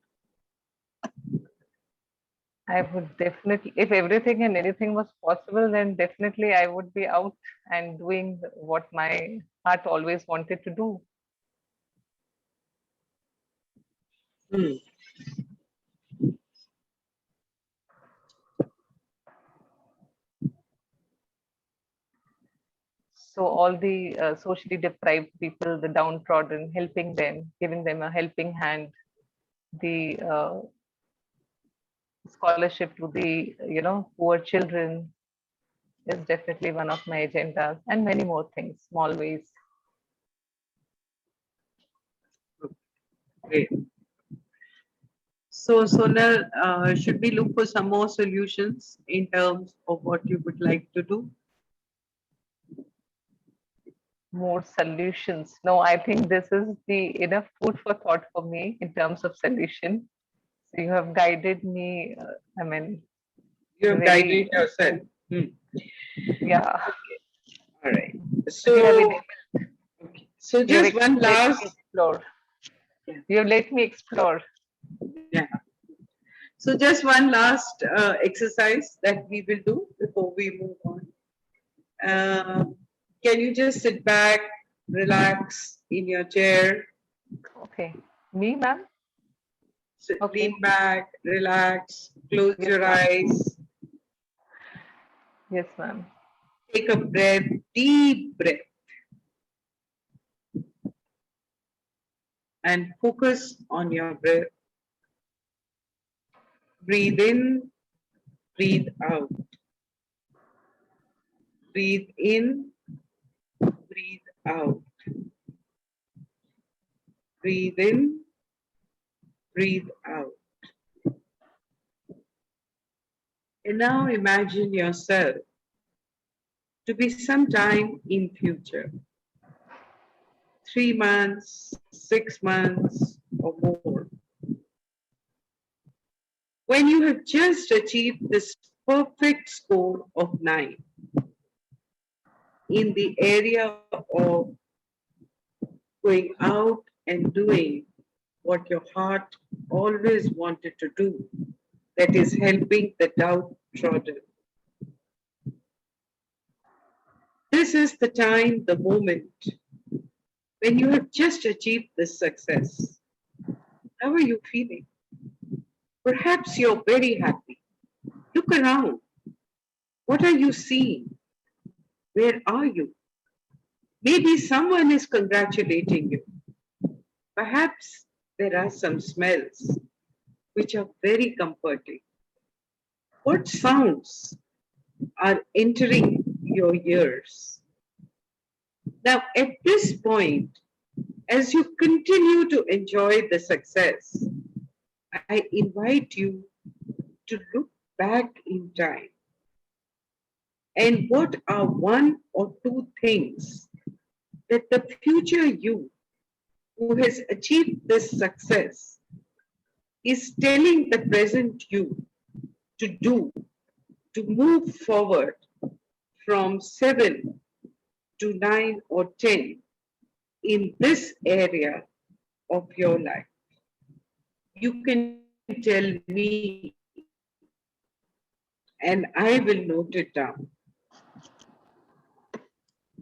I would definitely, if everything and anything was possible, then definitely I would be out and doing what my heart always wanted to do. Hmm. So all the socially deprived people, the downtrodden, helping them, giving them a helping hand, the scholarship to the, poor children is definitely one of my agendas, and many more things, small ways. Great. So, Sonal, should we look for some more solutions in terms of what you would like to do? More solutions. No, I think this is the enough food for thought for me in terms of solution. So you have guided me. I mean, You have very, guided yourself. Hmm. yeah. All right. You have So, okay. So you have just one let me last, explore. yeah, You have let me explore. yeah. So just one last exercise that we will do before we move on. Can you just sit back, relax in your chair, Okay. Me, ma'am? Okay. lean back, relax, close Yes, your ma'am. eyes, Yes, ma'am. Take a breath, deep breath, and focus on your breath. Breathe in, breathe out. Breathe in, breathe out. Breathe in, breathe out. And now imagine yourself to be sometime in future. 3 months, 6 months, or more. When you have just achieved this perfect score of 9 in the area of going out and doing what your heart always wanted to do, that is helping the downtrodden. This is the time, the moment when you have just achieved this success. How are you feeling? Perhaps you're very happy. Look around. What are you seeing? Where are you? Maybe someone is congratulating you. Perhaps there are some smells which are very comforting. What sounds are entering your ears? Now, at this point, as you continue to enjoy the success, I invite you to look back in time. And what are one or two things that the future you who has achieved this success is telling the present you to do to move forward from 7 to 9 or 10 in this area of your life? You can tell me and I will note it down.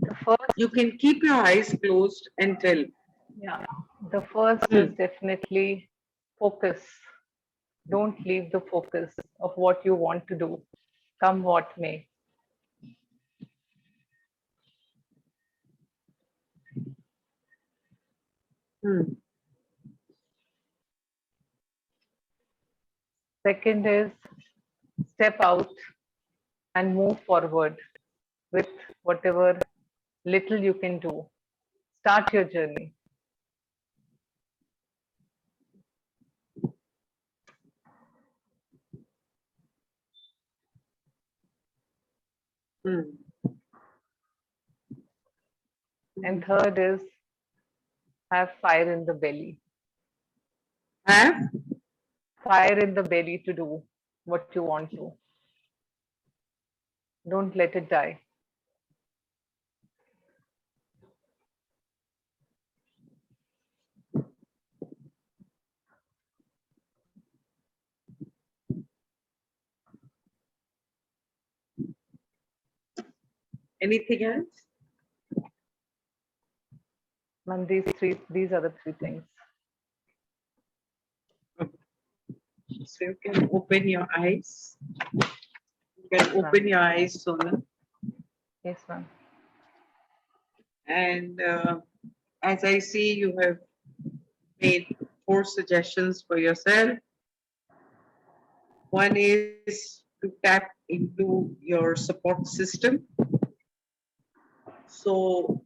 The first, You can keep your eyes closed and tell. yeah, the first is definitely focus. Don't leave the focus of what you want to do, come what may. Hmm. Second is step out and move forward with whatever little you can do. Start your journey. Hmm. And third is have fire in the belly. Have Fire in the belly to do what you want to. Don't let it die. anything else? And these are the three things. So you can open your eyes. You can open your eyes, Sona. Yes, ma'am. And as I see, you have made 4 suggestions for yourself. One is to tap into your support system. So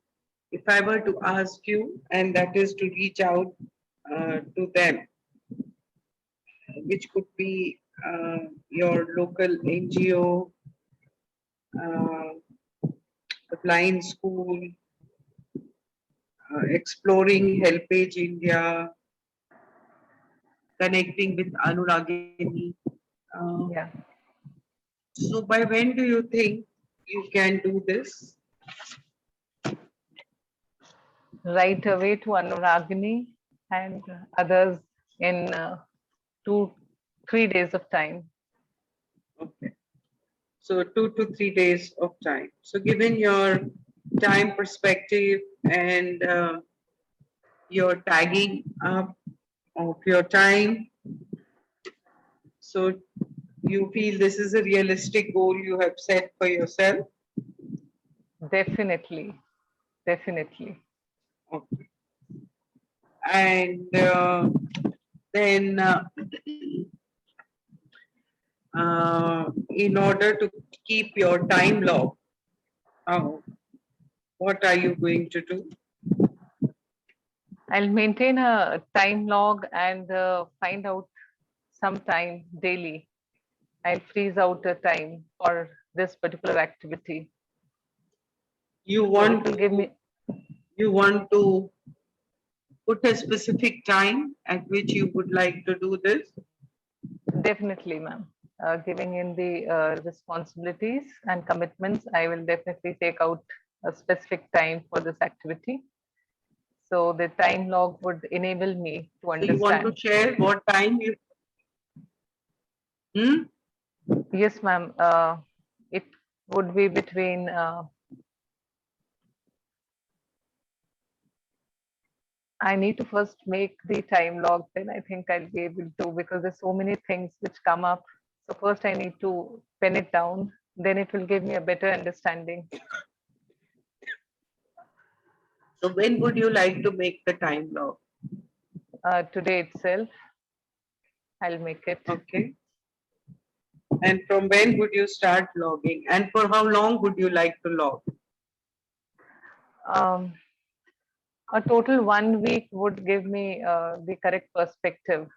if I were to ask you, and that is to reach out to them, which could be your local NGO, uh, the blind school, exploring Helpage India, connecting with Anuragini. Yeah. So by when do you think you can do this? Right away to Anuragini and others in 2-3 days of time. Okay. So 2 to 3 days of time. So given your time perspective and your tagging up of your time, so You feel this is a realistic goal you have set for yourself? Definitely, definitely. Okay. And then in order to keep your time log, uh, what are you going to do? I'll maintain a time log and find out some time daily. I'll freeze out a time for this particular activity. You So it want will give me, to put a specific time at which you would like to do this? definitely, ma'am. Giving in the responsibilities and commitments, I will definitely take out a specific time for this activity. So the time log would enable me to So you want to understand. share what time you? Hmm? Yes, ma'am. It would be between I need to first make the time log, then I think I'll be able to, because there's so many things which come up. So first I need to pen it down, then it will give me a better understanding. So when would you like to make the time log? Today itself, I'll make it. Okay. And from when would you start logging? And for how long would you like to log? Um, a total 1 week would give me the correct perspective.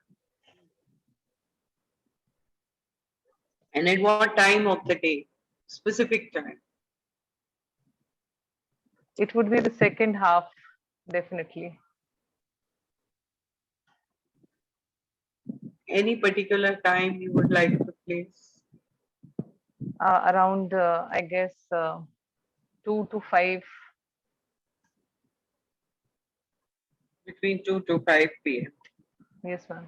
And at what time of the day? Specific time. It would be the second half, definitely. Any particular time you would like to place? Around, I guess, 2 to 5. Between 2 to 5 p.m. Yes, ma'am.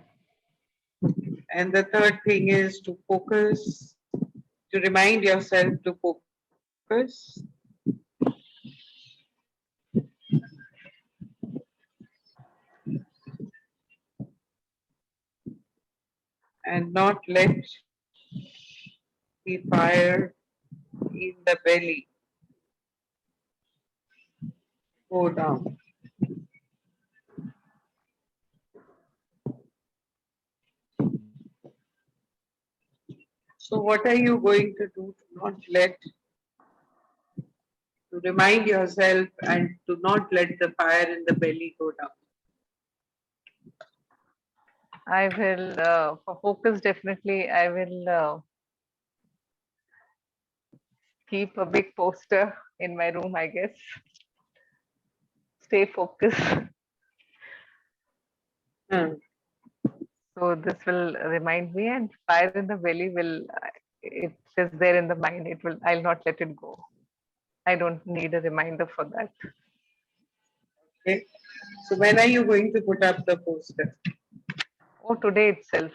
And the third thing is to focus, to remind yourself to focus. And not let the fire in the belly go down. So what are you going to do to not let, to remind yourself and to not let the fire in the belly go down? I will, for focus, definitely, I will keep a big poster in my room, I guess. Stay focused. Hmm. So this will remind me, and fire in the belly will, it is there in the mind. It will, I'll not let it go. I don't need a reminder for that. Okay. So when are you going to put up the poster? Oh, today itself,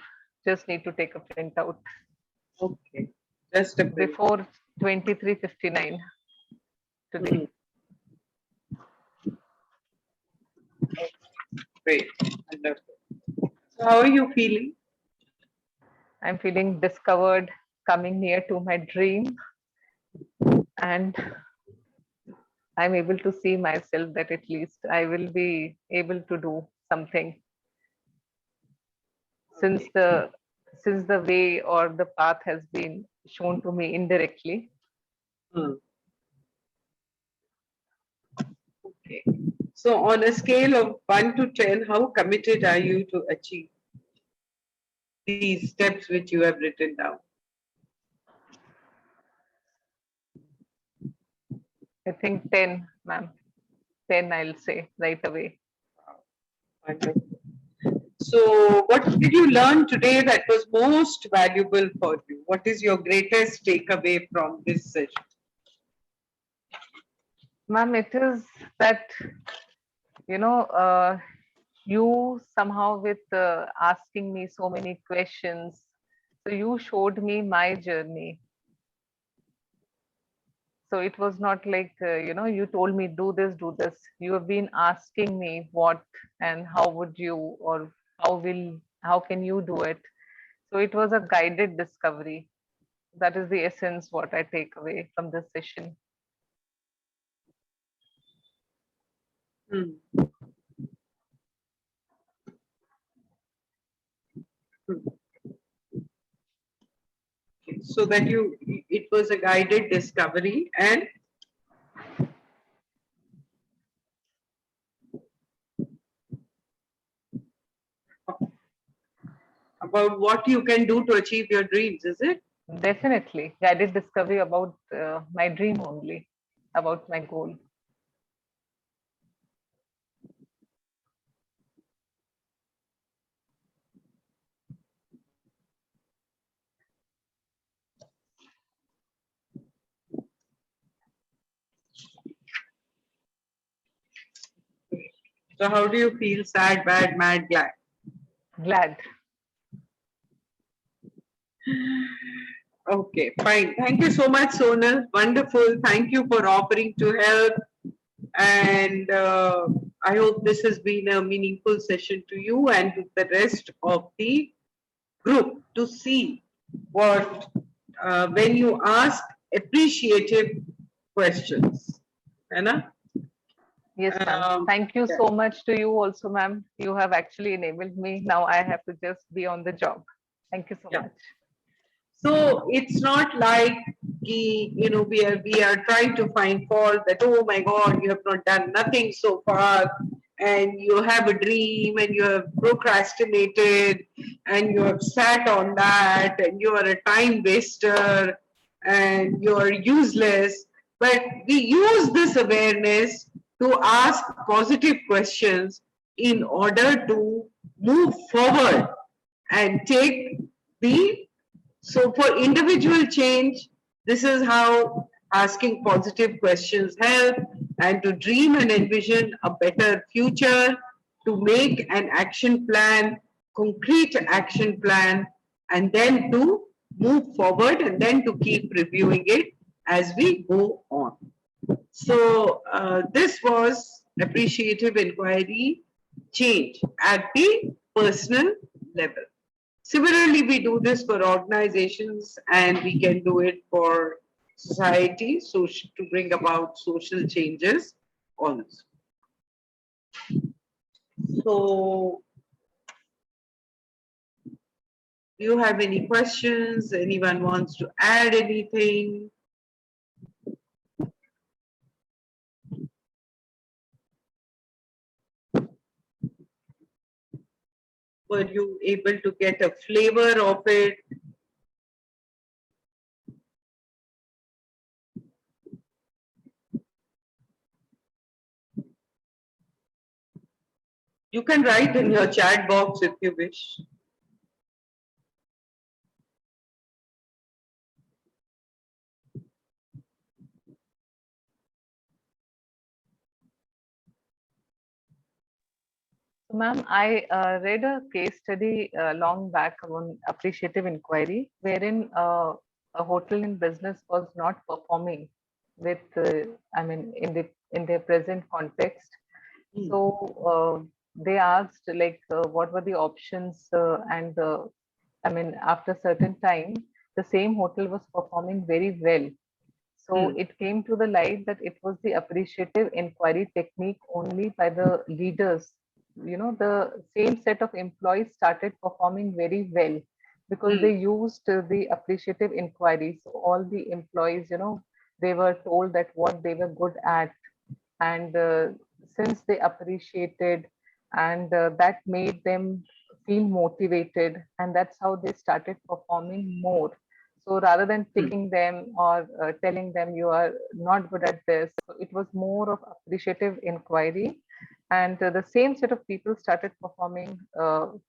just need to take a printout Okay. Just a print. before 23:59 today. Great. Wonderful. So how are you feeling? I'm feeling discovered, coming near to my dream, and I'm able to see myself that at least I will be able to do something, since the way or the path has been shown to me indirectly. Hmm. Okay. So on a scale of 1 to 10, how committed are you to achieve these steps which you have written down? I think 10, ma'am. 10, I'll say right away. Wonderful. So what did you learn today that was most valuable for you? What is your greatest takeaway from this session? Ma'am, it is that, you know, you somehow with asking me so many questions, so you showed me my journey. So it was not like, you told me do this, do this. You have been asking me what and how would you, or how can you do it? So it was a guided discovery. That is the essence what I take away from this session. Hmm. So that it was a guided discovery, and about what you can do to achieve your dreams, is it? Definitely guided discovery about my dream only, about my goal. So how do you feel? Sad, bad, mad, glad? Glad. Okay, fine. Thank you so much, Sonal. Wonderful. Thank you for offering to help. And I hope this has been a meaningful session to you and to the rest of the group to see what, when you ask appreciative questions. Anna? Yes, ma'am. Thank you Yeah. so much to you also, ma'am. You have actually enabled me. Now I have to just be on the job. Thank you so Yeah. much. So it's not like we are trying to find fault that, oh my God, you have not done nothing so far, and you have a dream and you have procrastinated and you have sat on that and you are a time waster and you are useless. But we use this awareness to ask positive questions in order to move forward and take the so for individual change, this is how asking positive questions help, and to dream and envision a better future, to make an action plan, concrete action plan, and then to move forward and then to keep reviewing it as we go on. So this was appreciative inquiry change at the personal level. Similarly, we do this for organizations and we can do it for society to bring about social changes also. So, do you have any questions? Anyone wants to add anything? Were you able to get a flavor of it? You can write in your chat box if you wish. So, ma'am, I read a case study long back on appreciative inquiry, wherein a hotel in business was not performing with, in their present context. So they asked like what were the options, and after certain time, the same hotel was performing very well. So it came to the light that it was the appreciative inquiry technique only by the leaders. The same set of employees started performing very well because they used the appreciative inquiry. So all the employees, they were told that what they were good at, and since they appreciated, and that made them feel motivated, and that's how they started performing more. So rather than picking them or telling them you are not good at this, so it was more of appreciative inquiry, and the same set of people started performing well,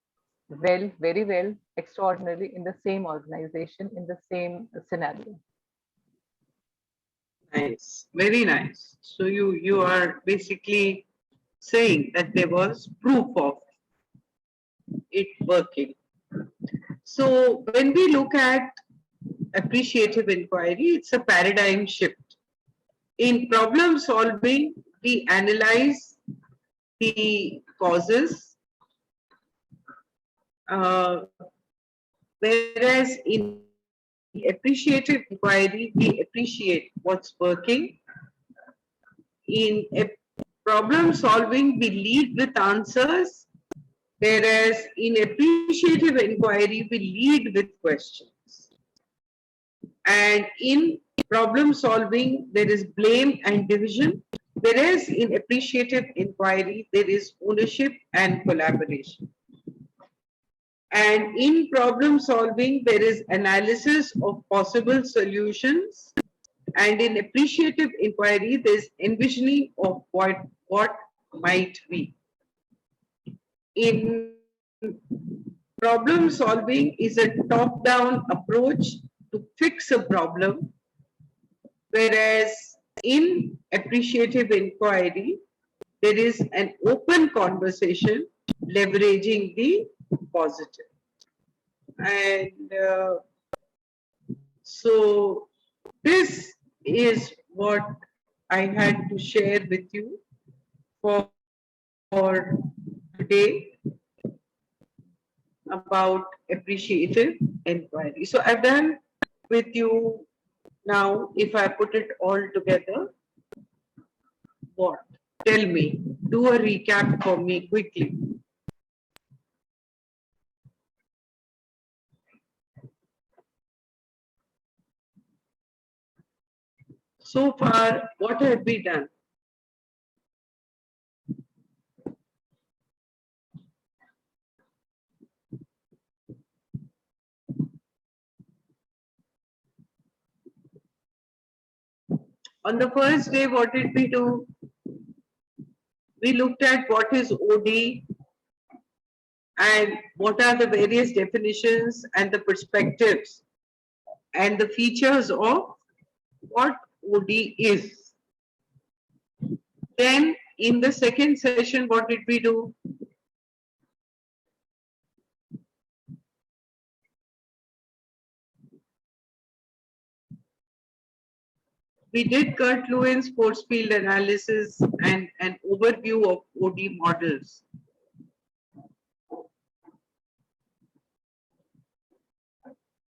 very well, extraordinarily in the same organization, in the same scenario. Nice, very nice. So you are basically saying that there was proof of it working. So when we look at appreciative inquiry, it's a paradigm shift. In problem solving, we analyze the causes, uh, Whereas in appreciative inquiry, we appreciate what's working. In problem solving, we lead with answers, whereas in appreciative inquiry, we lead with questions. And in problem solving, there is blame and division, whereas in appreciative inquiry, there is ownership and collaboration. And in problem solving, there is analysis of possible solutions. And in appreciative inquiry, there's envisioning of what might be. In problem solving is a top-down approach to fix a problem, whereas in appreciative inquiry, there is an open conversation leveraging the positive. And so this is what I had to share with you for today about appreciative inquiry. So I've done with you now. If I put it all together, what? Tell me, do a recap for me quickly. So far, what have we done? On the first day, what did we do? We looked at what is OD and what are the various definitions and the perspectives and the features of what OD is. Then in the second session, what did we do? We did Kurt Lewin's force field analysis and an overview of OD models.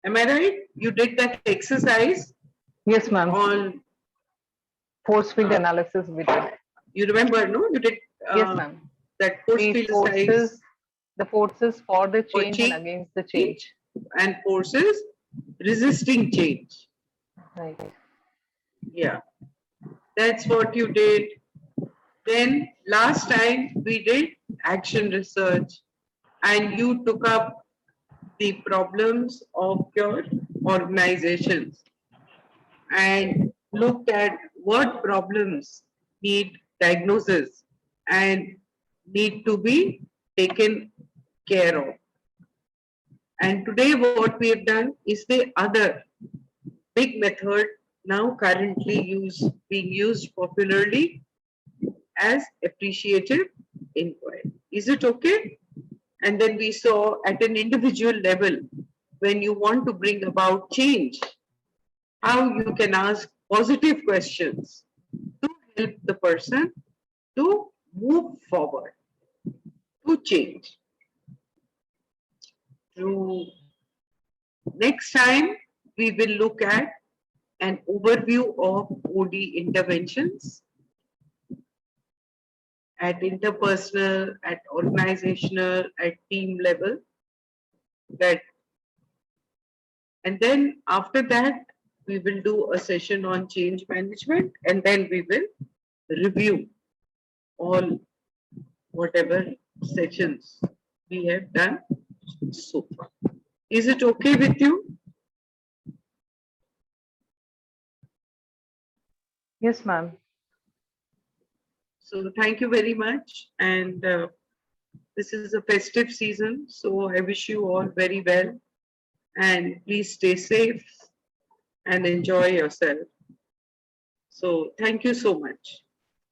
Am I right? You did that exercise Yes, ma'am. on, Force field analysis we did. you remember, no? You did Yes, ma'am. that force The field forces, size the forces for the For change change. and against the change. and forces resisting change. Right. Yeah, that's what you did. Then last time we did action research and you took up the problems of your organizations and looked at what problems need diagnosis and need to be taken care of. And today what we have done is the other big method now currently being used popularly as appreciative inquiry. Is it okay? And then we saw at an individual level, when you want to bring about change, how you can ask positive questions to help the person to move forward, to change. To next time, we will look at an overview of OD interventions at interpersonal, at organizational, at team level. And then after that, we will do a session on change management, and then we will review all whatever sessions we have done so far. Is it okay with you? Yes, ma'am. So thank you very much. And this is a festive season, so I wish you all very well. And please stay safe and enjoy yourself. So thank you so much.